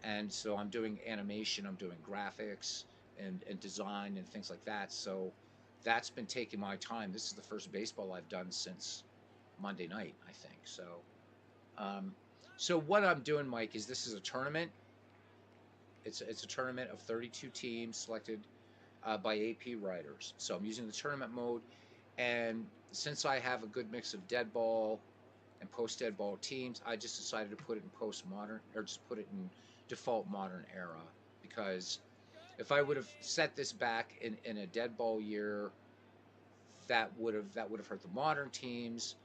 A: And so I'm doing animation, I'm doing graphics, and design and things like that. So that's been taking my time. This is the first baseball I've done since Monday night, I think. Um, so what I'm doing, Mike, is this is a tournament. It's a tournament of 32 teams selected by AP writers. So I'm using the tournament mode, and since I have a good mix of dead ball and post dead ball teams, I just decided to put it in post modern, or just put it in default modern era, because if I would have set this back in a dead ball year, that would have hurt the modern teams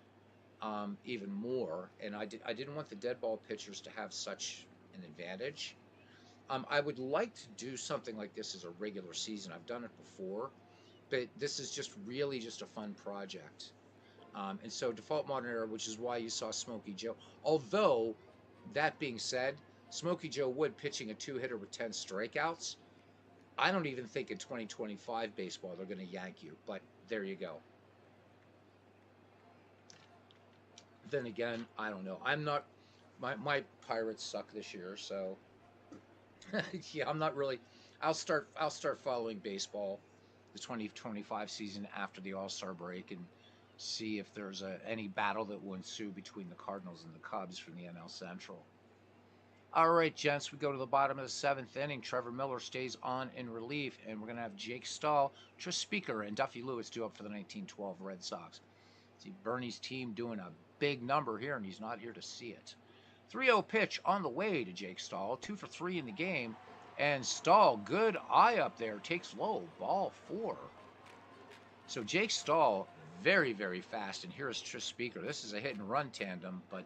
A: even more, and I didn't want the dead ball pitchers to have such an advantage. I would like to do something like this as a regular season. I've done it before, but this is just really just a fun project. And so default modern era, which is why you saw Smokey Joe. Although that being said, Smokey Joe Wood pitching a two-hitter with 10 strikeouts, I don't even think in 2025 baseball they're going to yank you. But there you go. Then again, I don't know. I'm not. My Pirates suck this year, so yeah, I'm not really. I'll start following baseball, the 2025 season after the All Star break, and see if there's any battle that will ensue between the Cardinals and the Cubs from the NL Central. All right, gents, we go to the bottom of the seventh inning. Trevor Miller stays on in relief, and we're going to have Jake Stahl, Tris Speaker, and Duffy Lewis due up for the 1912 Red Sox. See Bernie's team doing a big number here, and he's not here to see it. 3-0 pitch on the way to Jake Stahl, 2 for 3 in the game, and Stahl, good eye up there, takes low, ball 4. So Jake Stahl, very, very fast, and here's Tris Speaker. This is a hit and run tandem, but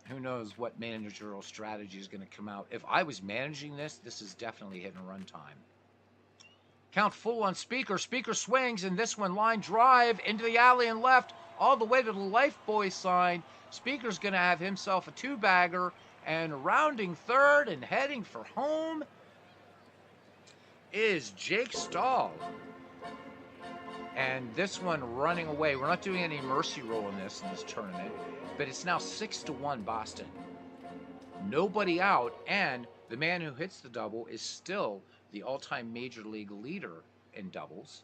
A: who knows what managerial strategy is going to come out. If I was managing this, this is definitely hit and run time. Count full on Speaker. Speaker swings, and this one line drive into the alley and left, all the way to the Lifebuoy sign. Speaker's going to have himself a two-bagger, and rounding third and heading for home is Jake Stahl. And this one running away. We're not doing any mercy roll in this tournament, but it's now 6-1 Boston. Nobody out, and the man who hits the double is still the all-time major league leader in doubles,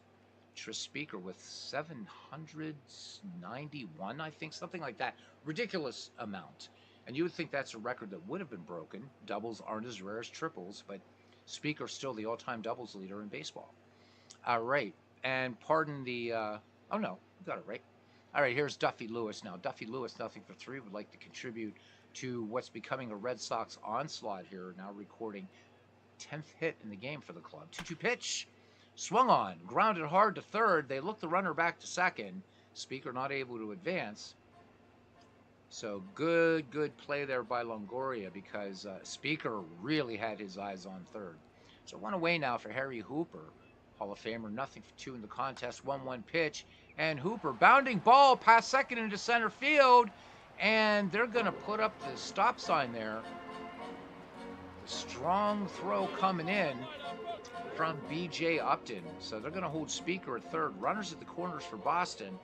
A: Tris Speaker, with 791, I think, something like that. Ridiculous amount. And you would think that's a record that would have been broken. Doubles aren't as rare as triples, but Speaker's still the all-time doubles leader in baseball. All right, and pardon the, oh no, got it right. All right, here's Duffy Lewis now. Duffy Lewis, nothing for 3, would like to contribute to what's becoming a Red Sox onslaught here, now recording 10th hit in the game for the club. 2-2 pitch, swung on, grounded hard to third. They look the runner back to second. Speaker not able to advance. So good play there by Longoria, because Speaker really had his eyes on third. So one away now for Harry Hooper, Hall of Famer, nothing for 2 in the contest. 1-1 pitch, and Hooper bounding ball past second into center field, and they're going to put up the stop sign there. Strong throw coming in from B.J. Upton. So they're going to hold Speaker at third. Runners at the corners for Boston.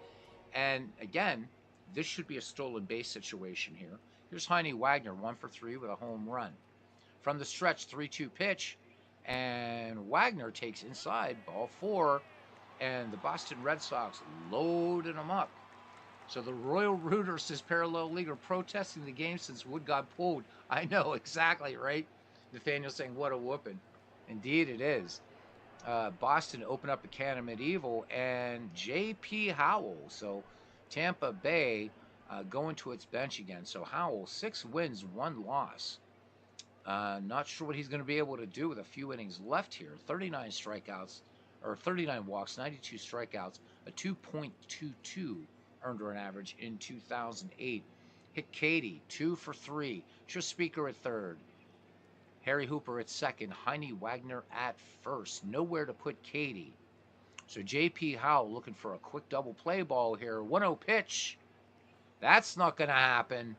A: And again, this should be a stolen base situation here. Here's Heine Wagner, 1 for 3 with a home run. From the stretch, 3-2 pitch. And Wagner takes inside, ball 4. And the Boston Red Sox loaded him up. So the Royal Rooters, his parallel league, are protesting the game since Wood got pulled. I know, exactly, right? Nathaniel saying, what a whooping. Indeed it is. Boston opened up a can of Medieval, and J.P. Howell. So Tampa Bay going to its bench again. So Howell, 6 wins, 1 loss. Not sure what he's going to be able to do with a few innings left here. 39 strikeouts, or 39 walks, 92 strikeouts, a 2.22 earned run average in 2008. Hit Katie, 2 for 3. Tris Speaker at third. Harry Hooper at second. Heine Wagner at first. Nowhere to put Katie. So J.P. Howell looking for a quick double play ball here. 1-0 pitch. That's not going to happen.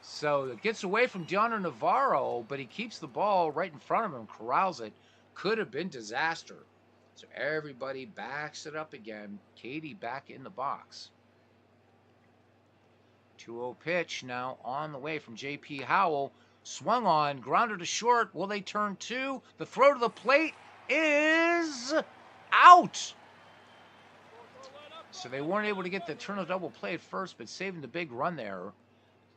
A: So it gets away from Deoner Navarro, but he keeps the ball right in front of him, corrals it. Could have been disaster. So everybody backs it up again. Katie back in the box. 2-0 pitch now on the way from J.P. Howell. Swung on, grounded to short. Will they turn two? The throw to the plate is out. So they weren't able to get the turn of double play at first, but saving the big run there.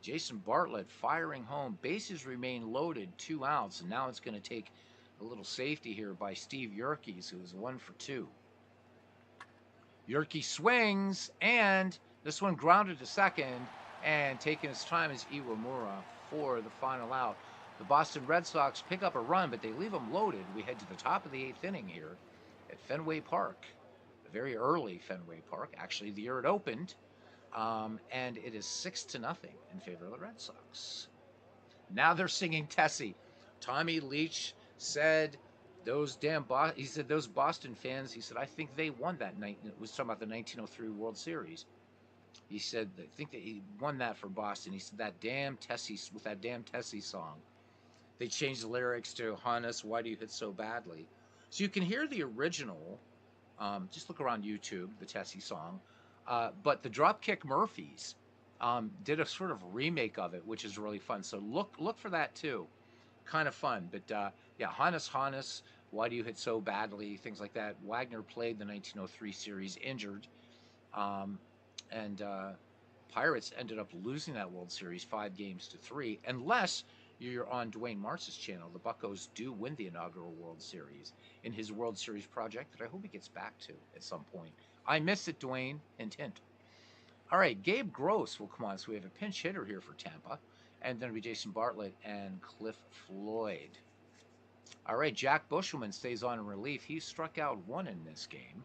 A: Jason Bartlett firing home. Bases remain loaded, 2 outs, and now it's going to take a little safety here by Steve Yerkes, who is 1 for 2. Yerkes swings, and this one grounded to second, and taking his time is Iwamura for the final out. The Boston Red Sox pick up a run, but they leave them loaded. We head to the top of the 8th inning here at Fenway Park, a very early Fenway Park, actually the year it opened, and it is 6-0 in favor of the Red Sox. Now they're singing Tessie. Tommy Leach said those Boston fans, he said, I think they won that night. It was talking about the 1903 World Series. He said, I think that he won that for Boston. He said, that damn Tessie, with that damn Tessie song. They changed the lyrics to Hannes, why do you hit so badly? So you can hear the original, just look around YouTube, the Tessie song. But the Dropkick Murphys did a sort of remake of it, which is really fun. So look for that too. Kind of fun. But yeah, Hannes, why do you hit so badly? Things like that. Wagner played the 1903 series injured. And Pirates ended up losing that World Series 5-3, unless you're on Dwayne Martz's channel. The Buccos do win the inaugural World Series in his World Series project that I hope he gets back to at some point. I miss it, Dwayne. Hint, hint. All right, Gabe Gross will come on. So we have a pinch hitter here for Tampa, and then it'll be Jason Bartlett and Cliff Floyd. All right, Jack Bushelman stays on in relief. He struck out 1 in this game.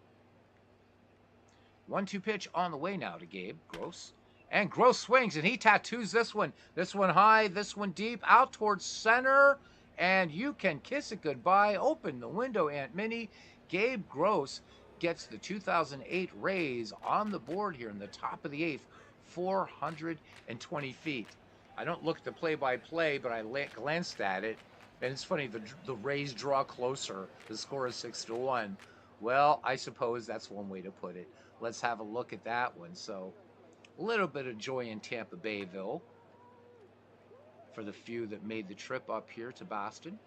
A: 1-2 pitch on the way now to Gabe Gross. And Gross swings, and he tattoos this one. This one high, this one deep, out towards center. And you can kiss it goodbye. Open the window, Aunt Minnie. Gabe Gross gets the 2008 Rays on the board here in the top of the 8th, 420 feet. I don't look at the play-by-play, but I glanced at it. And it's funny, the Rays draw closer. The score is 6-1. Well, I suppose that's one way to put it. Let's have a look at that one. So, a little bit of joy in Tampa Bayville for the few that made the trip up here to Boston.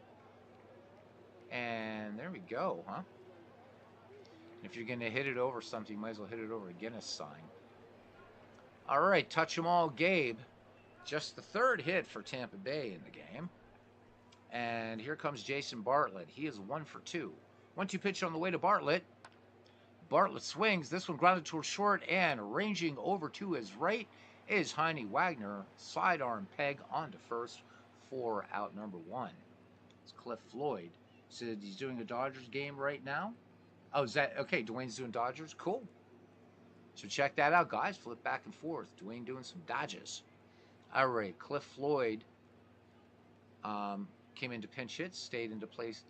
A: And there we go, huh? If you're going to hit it over something, you might as well hit it over a Guinness sign. All right, touch 'em all, Gabe. Just the 3rd hit for Tampa Bay in the game. And here comes Jason Bartlett. He is 1 for 2. 1-2 pitch on the way to Bartlett. Bartlett swings. This one grounded towards short, and ranging over to his right is Heine Wagner. Sidearm peg onto first for out number 1. It's Cliff Floyd. Said he's doing a Dodgers game right now. Oh, is that okay? Dwayne's doing Dodgers. Cool. So check that out, guys. Flip back and forth. Dwayne doing some Dodgers. All right, Cliff Floyd came into pinch hit, stayed into place,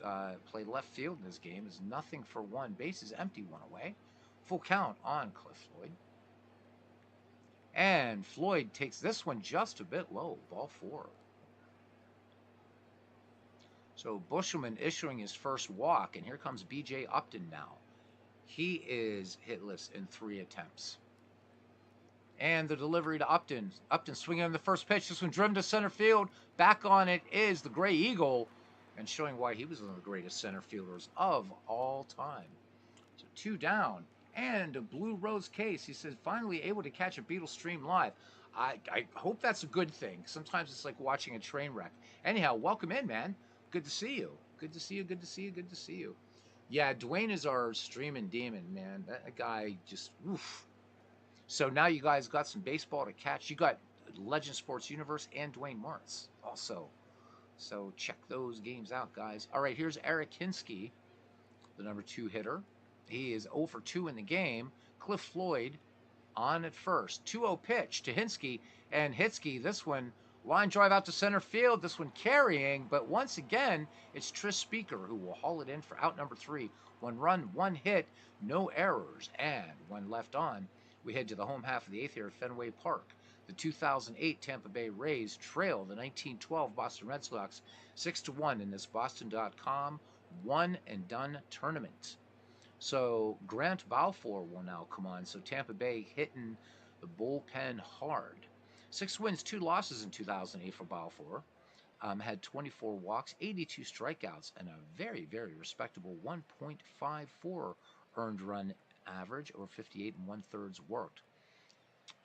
A: played left field in this game. Is nothing for 1. Bases empty, 1 away. Full count on Cliff Floyd. And Floyd takes this one just a bit low, ball 4. So Bushelman issuing his first walk, and here comes B.J. Upton now. He is hitless in 3 attempts. And the delivery to Upton. Upton swinging on the first pitch. This one driven to center field. Back on it is the Gray Eagle, and showing why he was one of the greatest center fielders of all time. So 2 down. And a Blue Rose case. He says, finally able to catch a Beetle stream live. I hope that's a good thing. Sometimes it's like watching a train wreck. Anyhow, welcome in, man. Good to see you. Good to see you. Good to see you. Good to see you. Yeah, Dwayne is our streaming demon, man. That guy just, oof. So now you guys got some baseball to catch. You got Legend Sports Universe and Dwayne Martz also. So check those games out, guys. All right, here's Eric Hinsky, the number 2 hitter. He is 0 for 2 in the game. Cliff Floyd on at first. 2-0 pitch to Hinsky. And Hinsky, this one, line drive out to center field. This one carrying. But once again, it's Tris Speaker who will haul it in for out number 3. 1 run, 1 hit, no errors, and 1 left on. We head to the home half of the 8th here at Fenway Park. The 2008 Tampa Bay Rays trail the 1912 Boston Red Sox 6-1 in this Boston.com one-and-done tournament. So Grant Balfour will now come on. So Tampa Bay hitting the bullpen hard. 6 wins, 2 losses in 2008 for Balfour. had 24 walks, 82 strikeouts, and a very, very respectable 1.54 earned run average over 58 and one-thirds worked.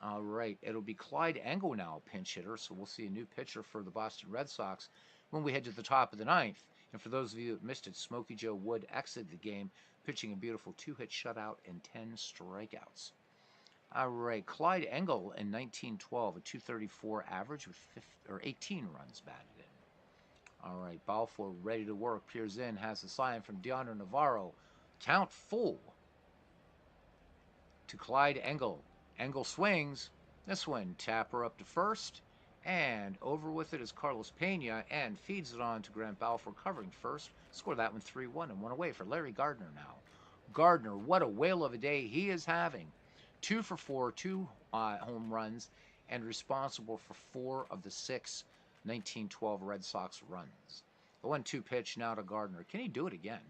A: All right, it'll be Clyde Engel now, pinch hitter, so we'll see a new pitcher for the Boston Red Sox when we head to the top of the ninth. And for those of you that missed it, Smokey Joe Wood exited the game, pitching a beautiful 2-hit shutout and 10 strikeouts. All right, Clyde Engel in 1912, a 234 average with 18 runs batted in. All right, Balfour ready to work, peers in, has a sign from Deandre Navarro. Count full to Clyde Engel. Engel swings. This one, Tapper up to first. And over with it is Carlos Pena and feeds it on to Grant Balfour covering first. Score that one 3-1 and one away for Larry Gardner now. Gardner, what a whale of a day he is having. 2 for 4, 2 home runs, and responsible for 4 of the 6 1912 Red Sox runs. The 1-2 pitch now to Gardner. Can he do it again?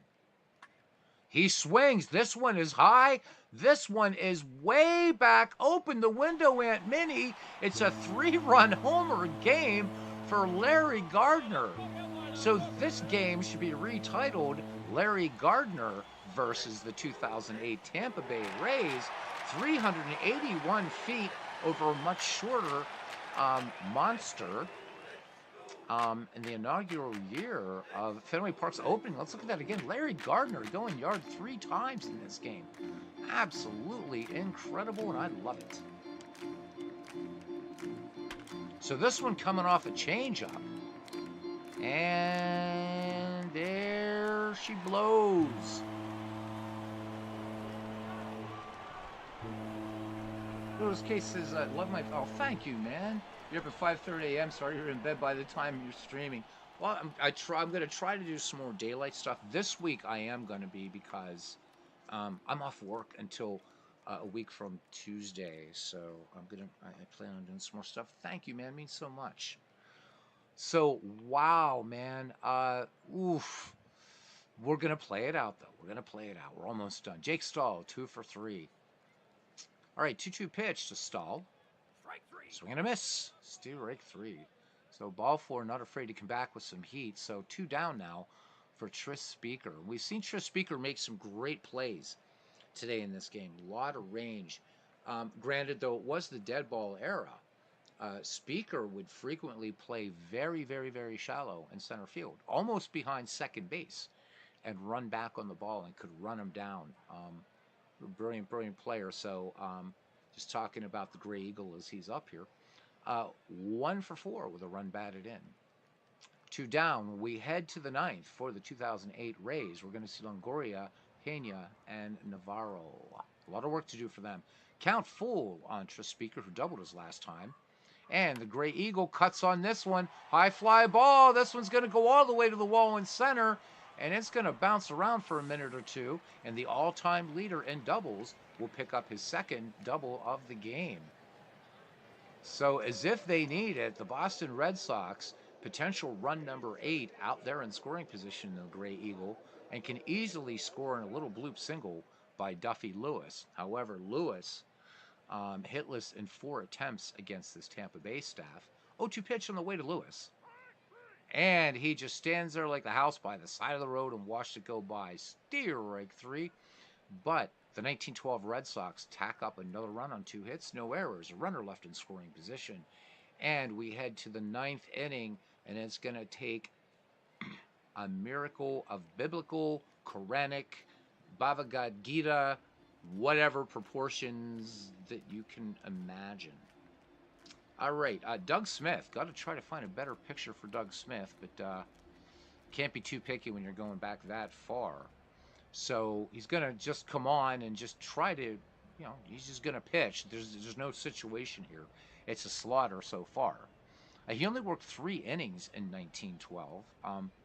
A: He swings. This one is high. This one is way back. Open the window, Aunt Minnie. It's a 3-run homer game for Larry Gardner. So this game should be retitled Larry Gardner versus the 2008 Tampa Bay Rays. 381 feet over a much shorter monster. In the inaugural year of Fenway Park's opening. Let's look at that again. Larry Gardner going yard 3 times in this game. Absolutely incredible, and I love it. So this one coming off a changeup. And there she blows. Those cases, love my... Oh, thank you, man. You're up at 5:30 a.m. Sorry you're in bed by the time you're streaming. Well, I'm going to try to do some more daylight stuff. This week I am going to be because I'm off work until a week from Tuesday. So I plan on doing some more stuff. Thank you, man. It means so much. So, wow, man. Oof. We're going to play it out, though. We're going to play it out. We're almost done. Jake Stahl, 2 for 3. All right, 2-2 pitch to Stahl. Swing and a miss. Strike 3. So Balfour not afraid to come back with some heat. So 2 down now for Tris Speaker. We've seen Tris Speaker make some great plays today in this game. A lot of range. Granted, though, it was the dead ball era. Speaker would frequently play very, very, very shallow in center field, almost behind second base, and run back on the ball and could run him down. Brilliant, brilliant player. So just talking about the Gray Eagle as he's up here. 1 for 4 with a run batted in. 2 down. We head to the ninth for the 2008 Rays. We're going to see Longoria, Pena, and Navarro. A lot of work to do for them. Count full on Tris Speaker, who doubled his last time. And the Gray Eagle cuts on this one. High fly ball. This one's going to go all the way to the wall in center. And it's going to bounce around for a minute or two. And the all-time leader in doubles will pick up his second double of the game. So as if they need it, the Boston Red Sox, potential run number 8 out there in scoring position in the Gray Eagle, and can easily score in a little bloop single by Duffy Lewis. However, Lewis hitless in 4 attempts against this Tampa Bay staff. 0-2 pitch on the way to Lewis. And he just stands there like the house by the side of the road and watched it go by. Strike 3. But the 1912 Red Sox tack up another run on 2 hits, no errors, a runner left in scoring position. And we head to the 9th inning, and it's going to take a miracle of biblical, Quranic, Bhagavad Gita, whatever proportions that you can imagine. All right, Doug Smith. Got to try to find a better picture for Doug Smith, but can't be too picky when you're going back that far. So he's going to just come on and just try to, he's just going to pitch. There's no situation here. It's a slaughter so far. He only worked 3 innings in 1912,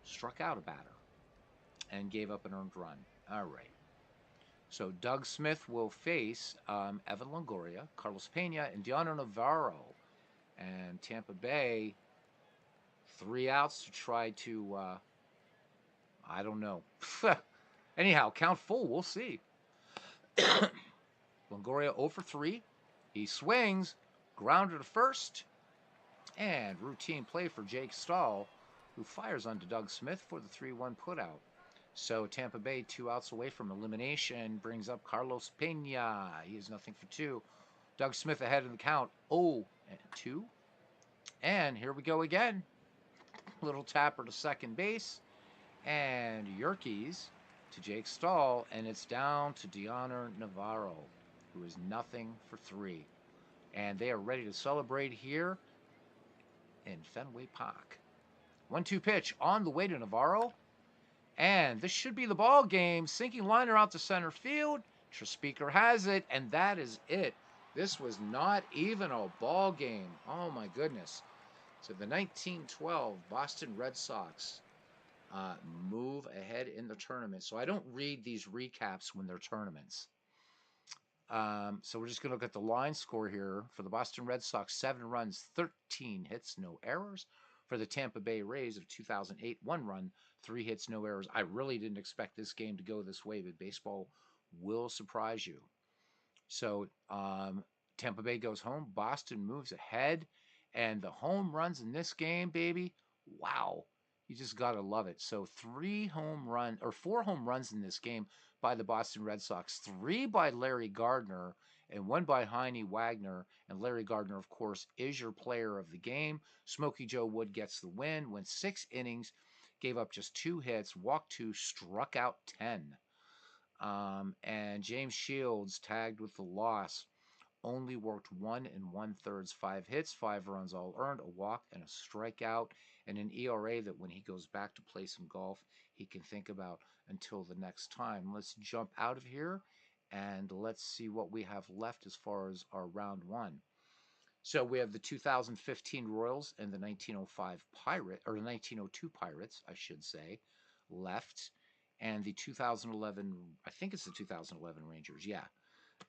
A: struck out a batter, and gave up an earned run. All right. So Doug Smith will face Evan Longoria, Carlos Pena, and Deandre Navarro. And Tampa Bay, 3 outs to try to, I don't know. Anyhow, count full. We'll see. Longoria 0 for 3. He swings, grounder to first, and routine play for Jake Stahl who fires onto Doug Smith for the 3-1 putout. So Tampa Bay, 2 outs away from elimination, brings up Carlos Pena. He has nothing for two. Doug Smith ahead in the count, 0-2. And here we go again. Little tapper to second base. And Yerkes to Jake Stahl. And it's down to Dioner Navarro, who is nothing for three. And they are ready to celebrate here in Fenway Park. 1-2 pitch on the way to Navarro. And this should be the ball game. Sinking liner out to center field. Trespeaker has it, and that is it. This was not even a ball game. Oh my goodness. So the 1912 Boston Red Sox move ahead in the tournament. So I don't read these recaps when they're tournaments. So we're just going to look at the line score here. For the Boston Red Sox, 7 runs, 13 hits, no errors. For the Tampa Bay Rays of 2008, 1 run, 3 hits, no errors. I really didn't expect this game to go this way, but baseball will surprise you. So Tampa Bay goes home. Boston moves ahead. And the home runs in this game, baby, wow. You just got to love it. So 4 home runs in this game by the Boston Red Sox. 3 by Larry Gardner and 1 by Heine Wagner. And Larry Gardner, of course, is your player of the game. Smokey Joe Wood gets the win, went 6 innings, gave up just 2 hits, walked 2, struck out 10. And James Shields tagged with the loss. Only worked 1 1/3, 5 hits, 5 runs all earned, a walk, and a strikeout, and an ERA that when he goes back to play some golf, he can think about until the next time. Let's jump out of here and let's see what we have left as far as our round 1. So we have the 2015 Royals and the 1905 the 1902 Pirates, I should say, left, and the 2011, I think it's the 2011 Rangers, yeah.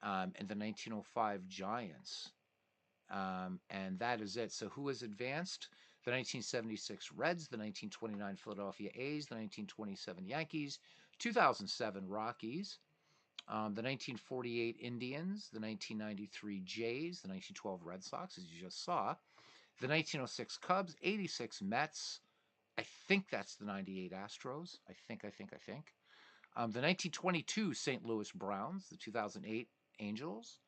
A: And the 1905 Giants. And that is it. So who has advanced? The 1976 Reds, the 1929 Philadelphia A's, the 1927 Yankees, 2007 Rockies, the 1948 Indians, the 1993 Jays, the 1912 Red Sox, as you just saw, the 1906 Cubs, 86 Mets. I think that's the 98 Astros. I think. The 1922 St. Louis Browns, the 2008 Angels,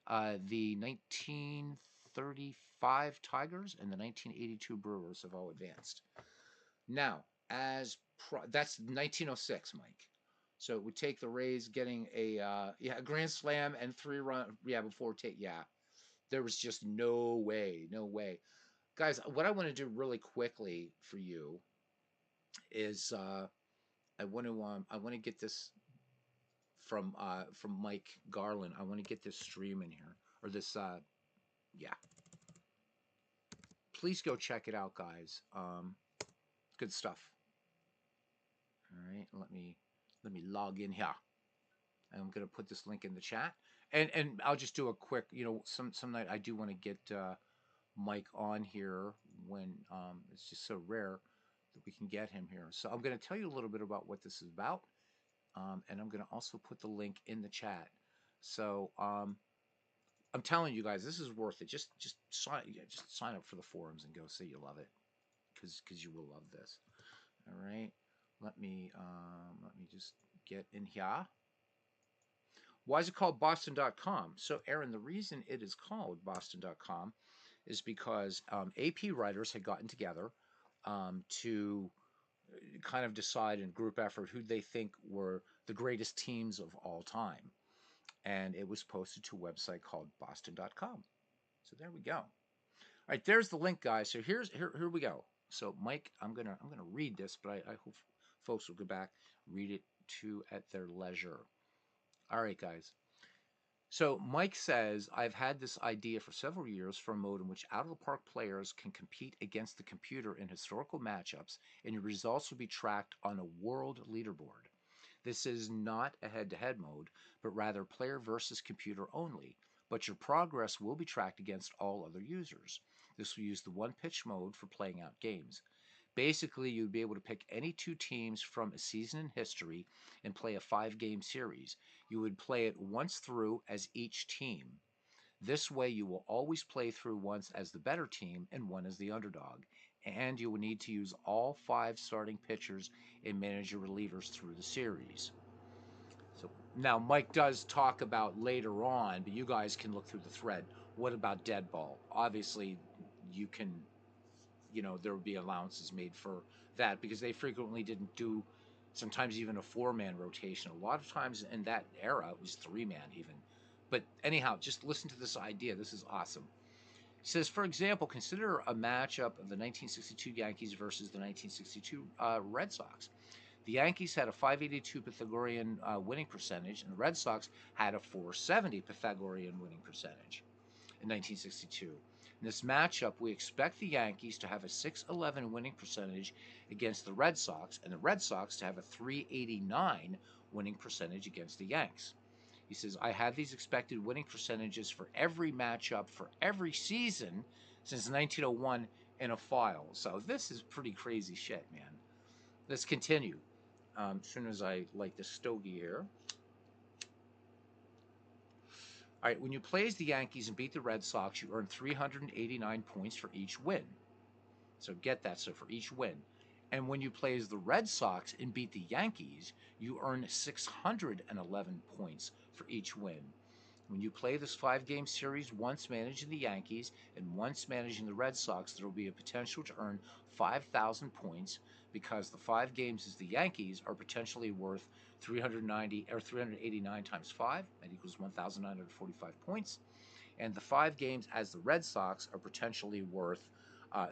A: the 1935 Tigers, and the 1982 Brewers have all advanced. Now, that's 1906, Mike. So it would take the Rays getting a grand slam and 3 run before there was just no way, guys. What I want to do really quickly for you is I want to get this from Mike Garland. I want to get this stream in here, or this please go check it out, guys. Good stuff. All right, let me log in here. I'm gonna put this link in the chat, and I'll just do a quick. Some night I do want to get Mike on here when it's just so rare that we can get him here. So I'm gonna tell you a little bit about what this is about. And I'm going to also put the link in the chat. So I'm telling you guys, this is worth it. Just sign up for the forums and go see you love it, because you will love this. All right, let me just get in here. Why is it called Boston.com? So Aaron, the reason it is called Boston.com is because AP writers had gotten together to kind of decide in group effort who they think were the greatest teams of all time. And it was posted to a website called Boston.com. So there we go. All right, there's the link, guys. So here we go. So Mike, I'm gonna read this, but I hope folks will go back, read it too at their leisure. All right, guys. So Mike says, I've had this idea for several years for a mode in which out-of-the-park players can compete against the computer in historical matchups, and your results will be tracked on a world leaderboard. This is not a head-to-head mode, but rather player versus computer only, but your progress will be tracked against all other users. This will use the one-pitch mode for playing out games. Basically, you'd be able to pick any 2 teams from a season in history and play a 5-game series. You would play it once through as each team. This way, you will always play through once as the better team and one as the underdog. and you will need to use all 5 starting pitchers and manage your relievers through the series. So now Mike does talk about later on, but you guys can look through the thread. What about dead ball? Obviously, you can, there would be allowances made for that because they frequently didn't do sometimes even a 4-man rotation. A lot of times in that era, it was 3-man even. But anyhow, just listen to this idea. This is awesome. He says, for example, consider a matchup of the 1962 Yankees versus the 1962 Red Sox. The Yankees had a 582 Pythagorean winning percentage, and the Red Sox had a 470 Pythagorean winning percentage in 1962. In this matchup, we expect the Yankees to have a 611 winning percentage against the Red Sox, and the Red Sox to have a 389 winning percentage against the Yanks. He says, I have these expected winning percentages for every matchup for every season since 1901 in a file. So this is pretty crazy shit, man. Let's continue. As soon as I light the stogie here. All right, when you play as the Yankees and beat the Red Sox, you earn 389 points for each win. So get that, so for each win. And when you play as the Red Sox and beat the Yankees, you earn 611 points for each win. When you play this 5-game series, once managing the Yankees and once managing the Red Sox, there will be a potential to earn 5,000 points because the 5 games as the Yankees are potentially worth 390 or 389 times 5, that equals 1,945 points, and the 5 games as the Red Sox are potentially worth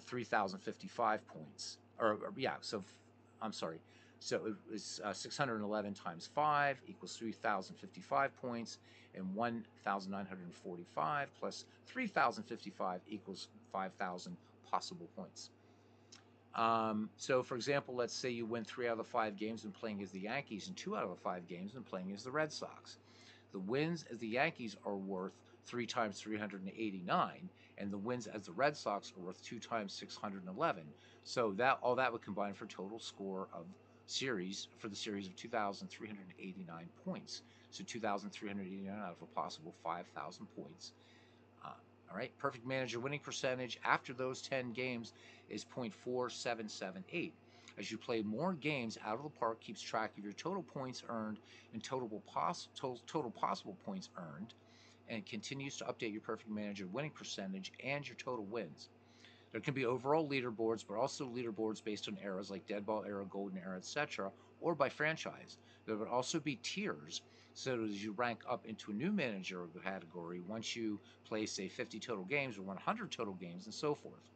A: 3,055 points. I'm sorry. So it was 611 times 5 equals 3,055 points, and 1,945 plus 3,055 equals 5,000 possible points. So, for example, let's say you win 3 out of the 5 games and playing as the Yankees, and 2 out of the 5 games and playing as the Red Sox. The wins as the Yankees are worth 3 times 389, and the wins as the Red Sox are worth 2 times 611. So that all that would combine for a total score of series for the series of 2,389 points. So 2,389 out of a possible 5,000 points. All right, perfect manager winning percentage after those 10 games is 0.4778. As you play more games, Out of the Park keeps track of your total points earned and total possible points earned, and continues to update your perfect manager winning percentage and your total wins. There can be overall leaderboards, but also leaderboards based on eras like Dead Ball era, Golden era, etc., or by franchise. There would also be tiers, so that as you rank up into a new manager category, once you play, say, 50 total games or 100 total games, and so forth.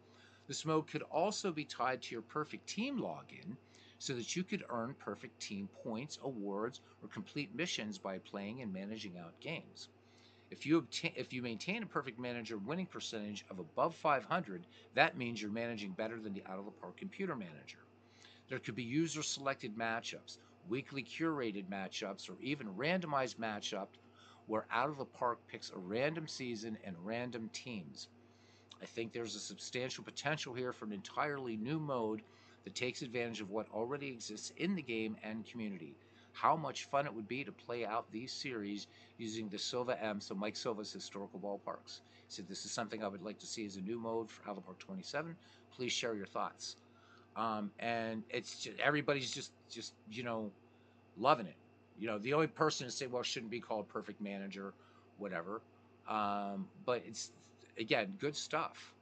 A: This mode could also be tied to your perfect team login, so that you could earn perfect team points, awards, or complete missions by playing and managing out games. If you maintain a perfect manager winning percentage of above 500, that means you're managing better than the Out of the Park computer manager. There could be user selected matchups, weekly curated matchups, or even randomized matchups where Out of the Park picks a random season and random teams. I think there's a substantial potential here for an entirely new mode that takes advantage of what already exists in the game and community. How much fun it would be to play out these series using the Silva M, so Mike Silva's historical ballparks. He said, this is something I would like to see as a new mode for Out of the Park 27. Please share your thoughts. And it's just, everybody's just loving it. The only person to say, well, it shouldn't be called Perfect Manager, whatever. But it's, again, good stuff.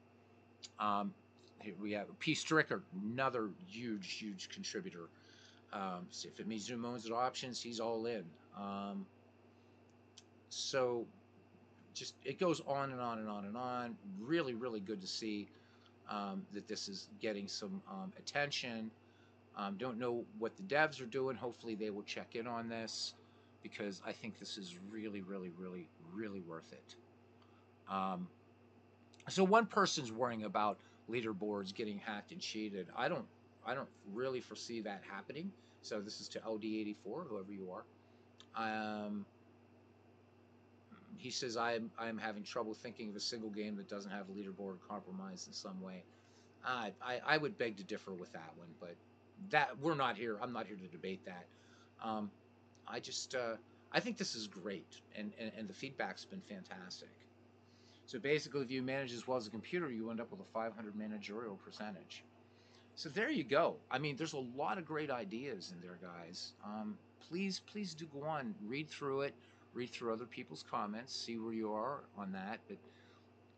A: Here we have P. Stricker, another huge contributor. See if it means new modes and options, he's all in. So just it goes on and on and on and on. Really good to see that this is getting some attention. Don't know what the devs are doing. Hopefully they will check in on this because I think this is really worth it. So one person's worrying about leaderboards getting hacked and cheated. I don't really foresee that happening. So this is to LD84, whoever you are. He says I'm having trouble thinking of a single game that doesn't have a leaderboard compromised in some way. I would beg to differ with that one, but that we're not here. I'm not here to debate that. Um, I just I think this is great, and the feedback's been fantastic. So basically, if you manage as well as a computer, you end up with a 500 managerial percentage. So there you go. I mean, there's a lot of great ideas in there, guys. Please do go on, read through it, read through other people's comments, see where you are on that. But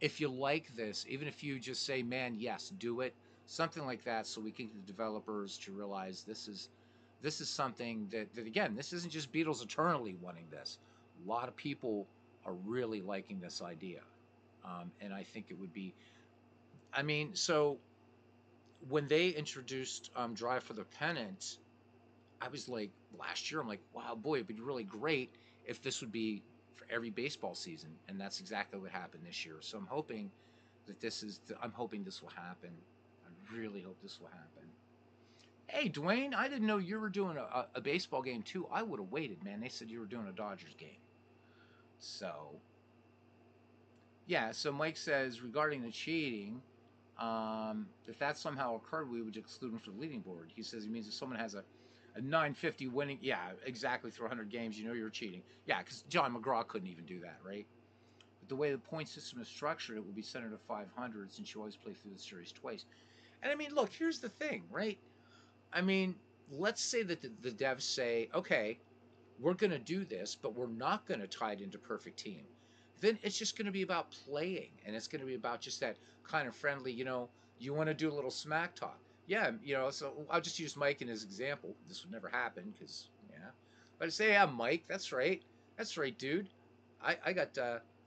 A: if you like this, even if you just say, "Man, yes, do it," something like that, so we can get the developers to realize this is something that again, this isn't just Beatles eternally wanting this. A lot of people are really liking this idea, and I think it would be. I mean, so when they introduced Drive for the Pennant, I was like last year. I'm like, wow, boy, it'd be really great if this would be for every baseball season, and that's exactly what happened this year. So I'm hoping that this is. I'm hoping this will happen. I really hope this will happen. Hey, Dwayne, I didn't know you were doing a baseball game too. I would have waited, man. They said you were doing a Dodgers game. So, yeah, so Mike says regarding the cheating, if that somehow occurred, we would exclude him from the leading board. He says he means if someone has a 950 winning, yeah, exactly, through 100 games, you know you're cheating. Yeah, because John McGraw couldn't even do that, right? But the way the point system is structured, it will be centered at 500 since you always play through the series twice. And I mean, look, here's the thing, right? I mean, let's say that the devs say, okay, we're going to do this, but we're not going to tie it into perfect team. Then it's just going to be about playing, and it's going to be about just that kind of friendly, you want to do a little smack talk. Yeah, so I'll just use Mike in his example. This would never happen because, yeah. But I say, yeah, Mike, that's right. That's right, dude. I got,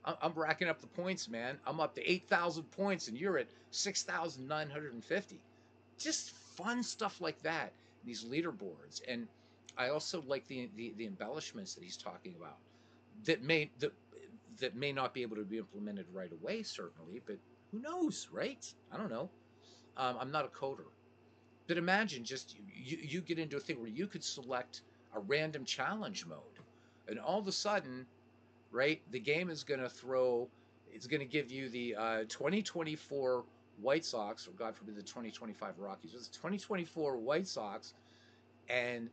A: I'm racking up the points, man. I'm up to 8,000 points, and you're at 6,950. Just fun stuff like that, these leaderboards. And I also like the embellishments that he's talking about that may not be able to be implemented right away, certainly, but who knows, right? I don't know. I'm not a coder, but imagine just you get into a thing where you could select a random challenge mode, and all of a sudden, right, the game is going to it's going to give you the 2024 White Sox, or God forbid the 2025 Rockies. It's 2024 White Sox, and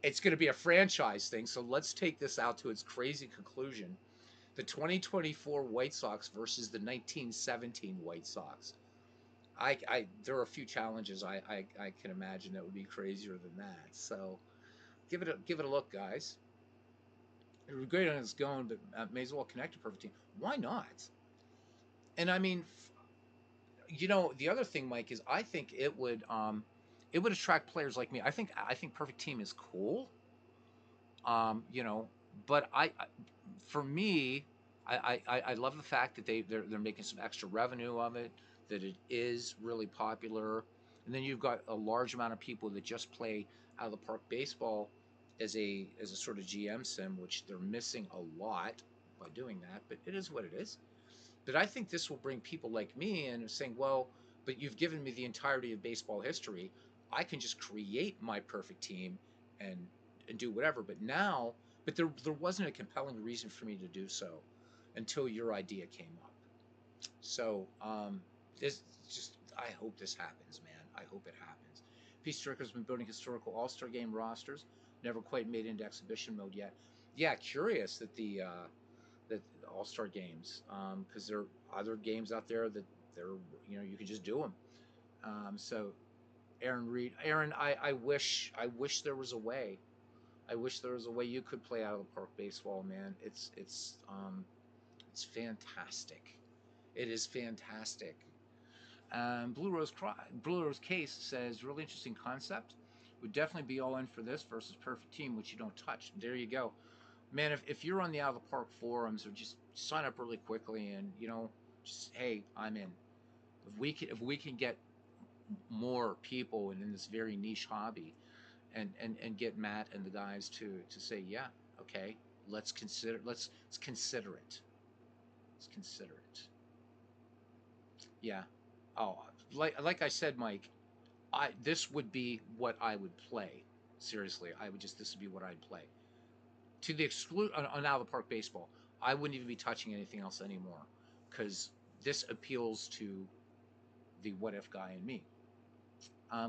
A: it's going to be a franchise thing. So let's take this out to its crazy conclusion. The 2024 White Sox versus the 1917 White Sox. There are a few challenges I can imagine that would be crazier than that. So give it a look, guys. It was great on its going, but may as well connect to Perfect Team. Why not? And I mean, the other thing, Mike, is I think it would attract players like me. I think Perfect Team is cool. Um, you know, but for me, I love the fact that they're making some extra revenue of it, that it is really popular, and then you've got a large amount of people that just play out of the park baseball as a sort of GM sim, which they're missing a lot by doing that. But it is what it is. But I think this will bring people like me in and saying, well, but you've given me the entirety of baseball history. I can just create my perfect team and and do whatever. But there wasn't a compelling reason for me to do so until your idea came up. So this just I hope this happens, man. I hope it happens. Pete Stricker's been building historical All-Star game rosters, never quite made into exhibition mode yet. Yeah, curious that All Star games, because there are other games out there that they're you can just do them. So Aaron Reed, Aaron, I wish there was a way. I wish there was a way you could play out of the park baseball, man. It's fantastic. It is fantastic. Blue Rose Case says really interesting concept. Would definitely be all in for this versus Perfect Team, which you don't touch. There you go, man. If you're on the Out of the Park forums, or just sign up really quickly, and just hey, I'm in. If we can get more people in this very niche hobby, and get Matt and the guys to say, yeah, okay, let's consider it. Let's consider it. Yeah. Oh, like I said, Mike, this would be what I would play. Seriously, this would be what I'd play. To the exclude on Out of the Park baseball, I wouldn't even be touching anything else anymore, because this appeals to the what if guy in me.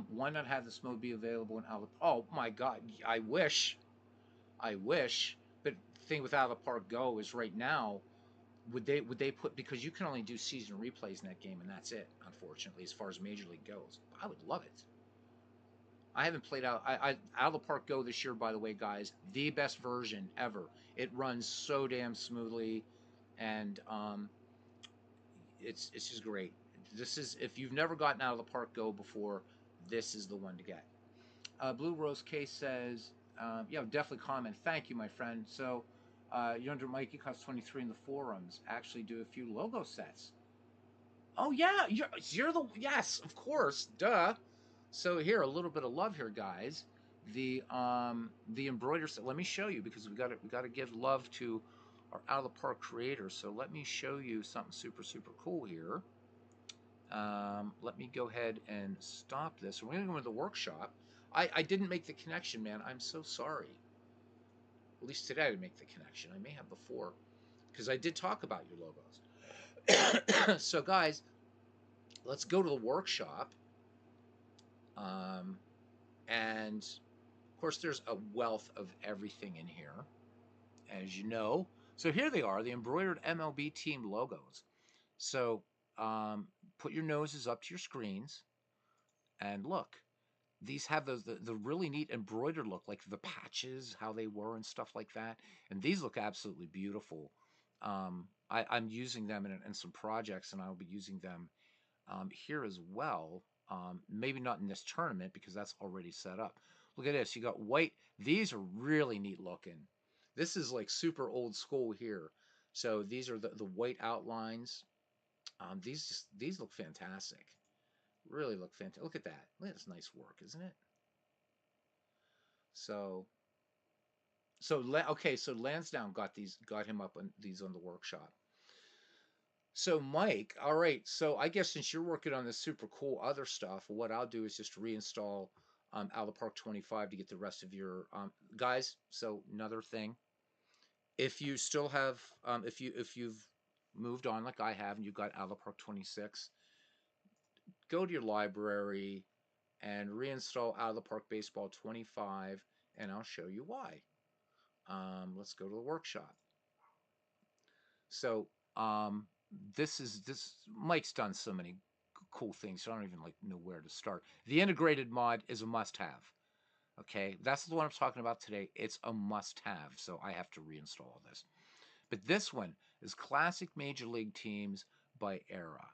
A: Why not have this mode be available in Out of the? Oh my God, I wish. But the thing with Out of the Park Go is right now would they put, because you can only do season replays in that game and that's it, unfortunately, as far as Major League goes. I would love it. I haven't played Out of the Park Go this year, by the way, guys. The best version ever. It runs so damn smoothly, and it's just great. This is, if you've never gotten Out of the Park Go before, this is the one to get. Blue Rose Case says, yeah, definitely comment. Thank you, my friend. So, you're under Mikey Cost 23 in the forums. Actually, do a few logo sets. Oh yeah, you're the, yes, of course, duh. So here, a little bit of love here, guys. The embroider set. Let me show you, because we got to give love to our out of the park creators. So let me show you something super cool here. Let me go ahead and stop this. We're gonna go into the workshop. I didn't make the connection, man. I'm so sorry. At least today I didn't make the connection. I may have before, because I did talk about your logos. So guys, let's go to the workshop. Um, and of course, there's a wealth of everything in here, as you know. So here they are, the embroidered MLB team logos. So put your noses up to your screens and look. These have the really neat embroidered look, like the patches, how they were and stuff like that. And these look absolutely beautiful. I'm using them in some projects, and I'll be using them here as well. Maybe not in this tournament because that's already set up. Look at this. You got white. These are really neat looking. This is like super old school here. So these are the white outlines. These look fantastic. Really look fantastic. Look at that. Look at this nice work, isn't it? So okay. So Lansdowne got him up on these on the workshop. So Mike, all right. So I guess since you're working on this super cool other stuff, what I'll do is just reinstall Out of the Park 25 to get the rest of your guys. So another thing, if you still have, if you've moved on like I have, and you've got Out of the Park 26, go to your library and reinstall Out of the Park Baseball 25, and I'll show you why. Let's go to the workshop. So this Mike's done so many cool things, so I don't even like know where to start. The integrated mod is a must-have. Okay, that's the one I'm talking about today. It's a must-have, so I have to reinstall this. But this one is Classic Major League Teams by Era,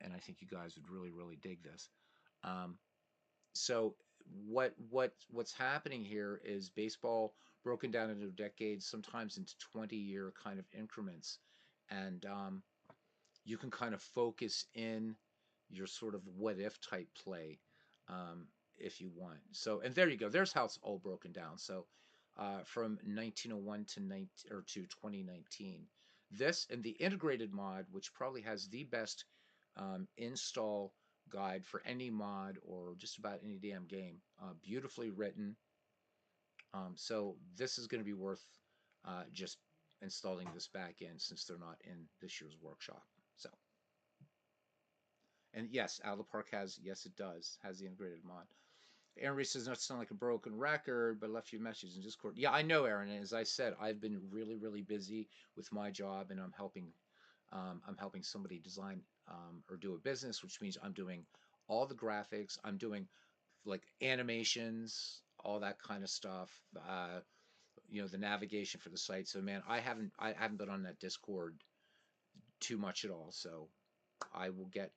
A: and I think you guys would really dig this. Um, so what's happening here is baseball broken down into decades, sometimes into 20-year kind of increments, and you can kind of focus in your sort of what if type play, if you want. So, and there you go. There's how it's all broken down. So, from 1901 to 19 or to 2019, this and the integrated mod, which probably has the best install guide for any mod or just about any damn game. Beautifully written. So this is going to be worth just installing this back in, since they're not in this year's workshop. So, and yes, Out of the Park has, yes, it does, has the integrated mod. Aaron Reese does not sound like a broken record, but left you messages in Discord. Yeah, I know, Aaron. And as I said, I've been really busy with my job, and I'm helping somebody design or do a business, which means I'm doing all the graphics. I'm doing like animations, all that kind of stuff. The navigation for the site. So man, I haven't been on that Discord too much at all. So I will get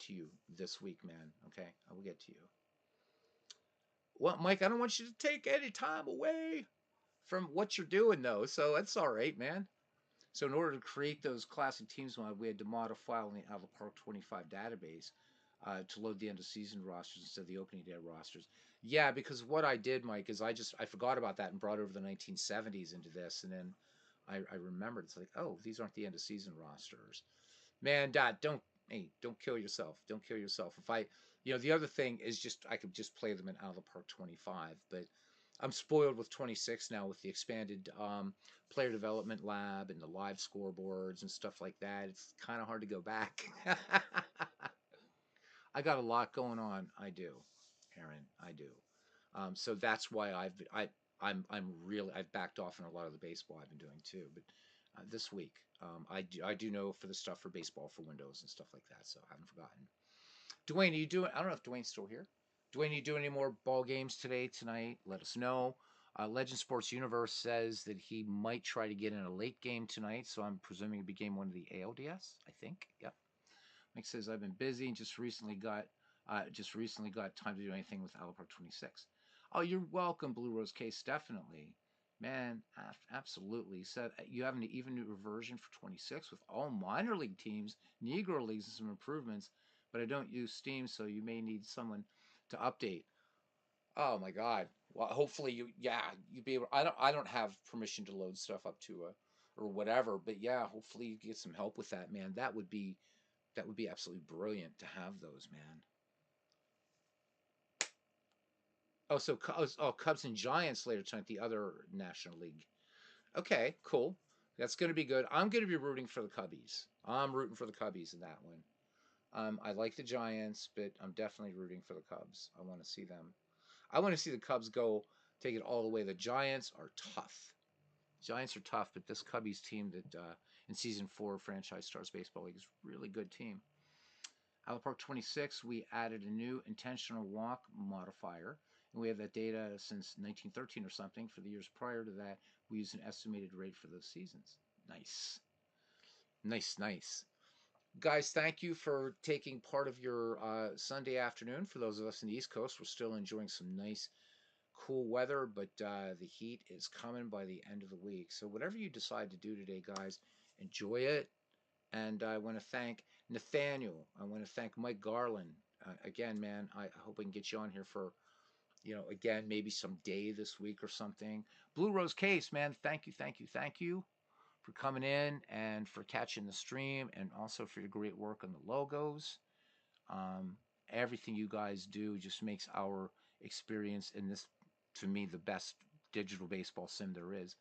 A: to you this week, man. Okay, I will get to you. Well, Mike, I don't want you to take any time away from what you're doing though, so that's all right, man. So in order to create those classic teams mod, we had to modify on the Out of the Park 25 database to load the end of season rosters instead of the opening day rosters. Yeah, because what I did, Mike, is I forgot about that and brought over the 1970s into this, and then I remembered, it's like, oh, these aren't the end of season rosters. Man, Dad, don't kill yourself. Don't kill yourself. If the other thing is just I could just play them in Out of the Park 25, but I'm spoiled with 26 now with the expanded player development lab and the live scoreboards and stuff like that. It's kind of hard to go back. I got a lot going on. I do, Aaron. I do. So that's why I've really I've backed off on a lot of the baseball I've been doing too. But this week. I do know for the stuff for baseball for Windows and stuff like that, so I haven't forgotten. Dwayne, are you doing? I don't know if Dwayne's still here. Dwayne, are you doing any more ball games today, tonight? Let us know. Legend Sports Universe says that he might try to get in a late game tonight, so I'm presuming it'll be game one of the ALDS. I think. Yep. Mike says I've been busy and just recently got time to do anything with Alapart 26. Oh, you're welcome, Blue Rose Case. Definitely, man. Absolutely. Said you have an even newer version for 26 with all minor league teams, Negro leagues, and some improvements. But I don't use Steam, so you may need someone to update. Oh my God. Well, hopefully you be able. I don't have permission to load stuff up to or whatever, but yeah, hopefully you get some help with that, man. That would be absolutely brilliant to have those, man. Oh, so Cubs and Giants later tonight, the other National League. Okay, cool. That's going to be good. I'm going to be rooting for the Cubbies. I'm rooting for the Cubbies in that one. I like the Giants, but I'm definitely rooting for the Cubs. I want to see them. I want to see the Cubs go take it all the way. The Giants are tough. Giants are tough, but this Cubbies team that in season 4 of Franchise Stars Baseball League is a really good team. Allen Park 26, we added a new intentional walk modifier, and we have that data since 1913 or something. For the years prior to that, we use an estimated rate for those seasons. Nice. Nice, nice. Guys, thank you for taking part of your Sunday afternoon. For those of us in the East Coast, we're still enjoying some nice, cool weather, but the heat is coming by the end of the week. So, whatever you decide to do today, guys, enjoy it. And I want to thank Nathaniel. I want to thank Mike Garland. Again, man, I hope I can get you on here for, again, maybe some day this week or something. Blue Rose Case, man, thank you, thank you, thank you for coming in and for catching the stream and also for your great work on the logos. Um, Everything you guys do just makes our experience in this, to me, the best digital baseball sim there is,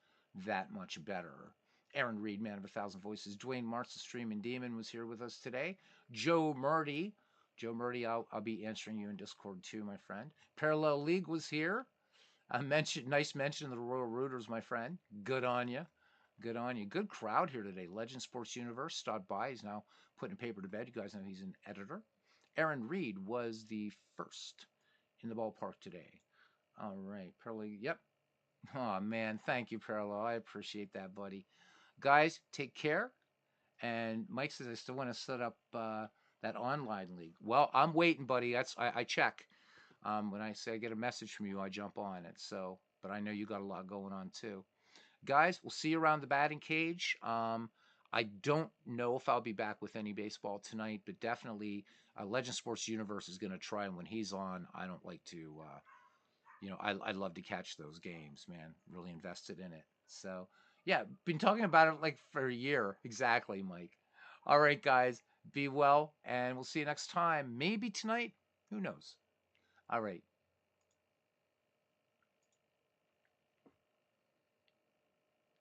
A: that much better. Aaron Reed, man of a thousand voices. Dwayne Martz, the streaming demon, was here with us today. Joe Murdy. Joe Murdy, I'll be answering you in Discord too, my friend. Parallel League was here. Nice mention of the Royal Rooters, my friend. Good on you. Good on you. Good crowd here today. Legend Sports Universe stopped by. He's now putting paper to bed. You guys know he's an editor. Aaron Reed was the first in the ballpark today. All right, Parallel. Yep. Oh man, thank you, Parallel. I appreciate that, buddy. Guys, take care. And Mike says I still want to set up that online league. Well, I'm waiting, buddy. I check. When I say I get a message from you, I jump on it. So, but I know you got a lot going on too. Guys, we'll see you around the batting cage. I don't know if I'll be back with any baseball tonight, but definitely Legend Sports Universe is going to try. And when he's on, I don't like to, I love to catch those games, man. Really invested in it. So, yeah, been talking about it like for a year. Exactly, Mike. All right, guys, be well, and we'll see you next time. Maybe tonight. Who knows? All right.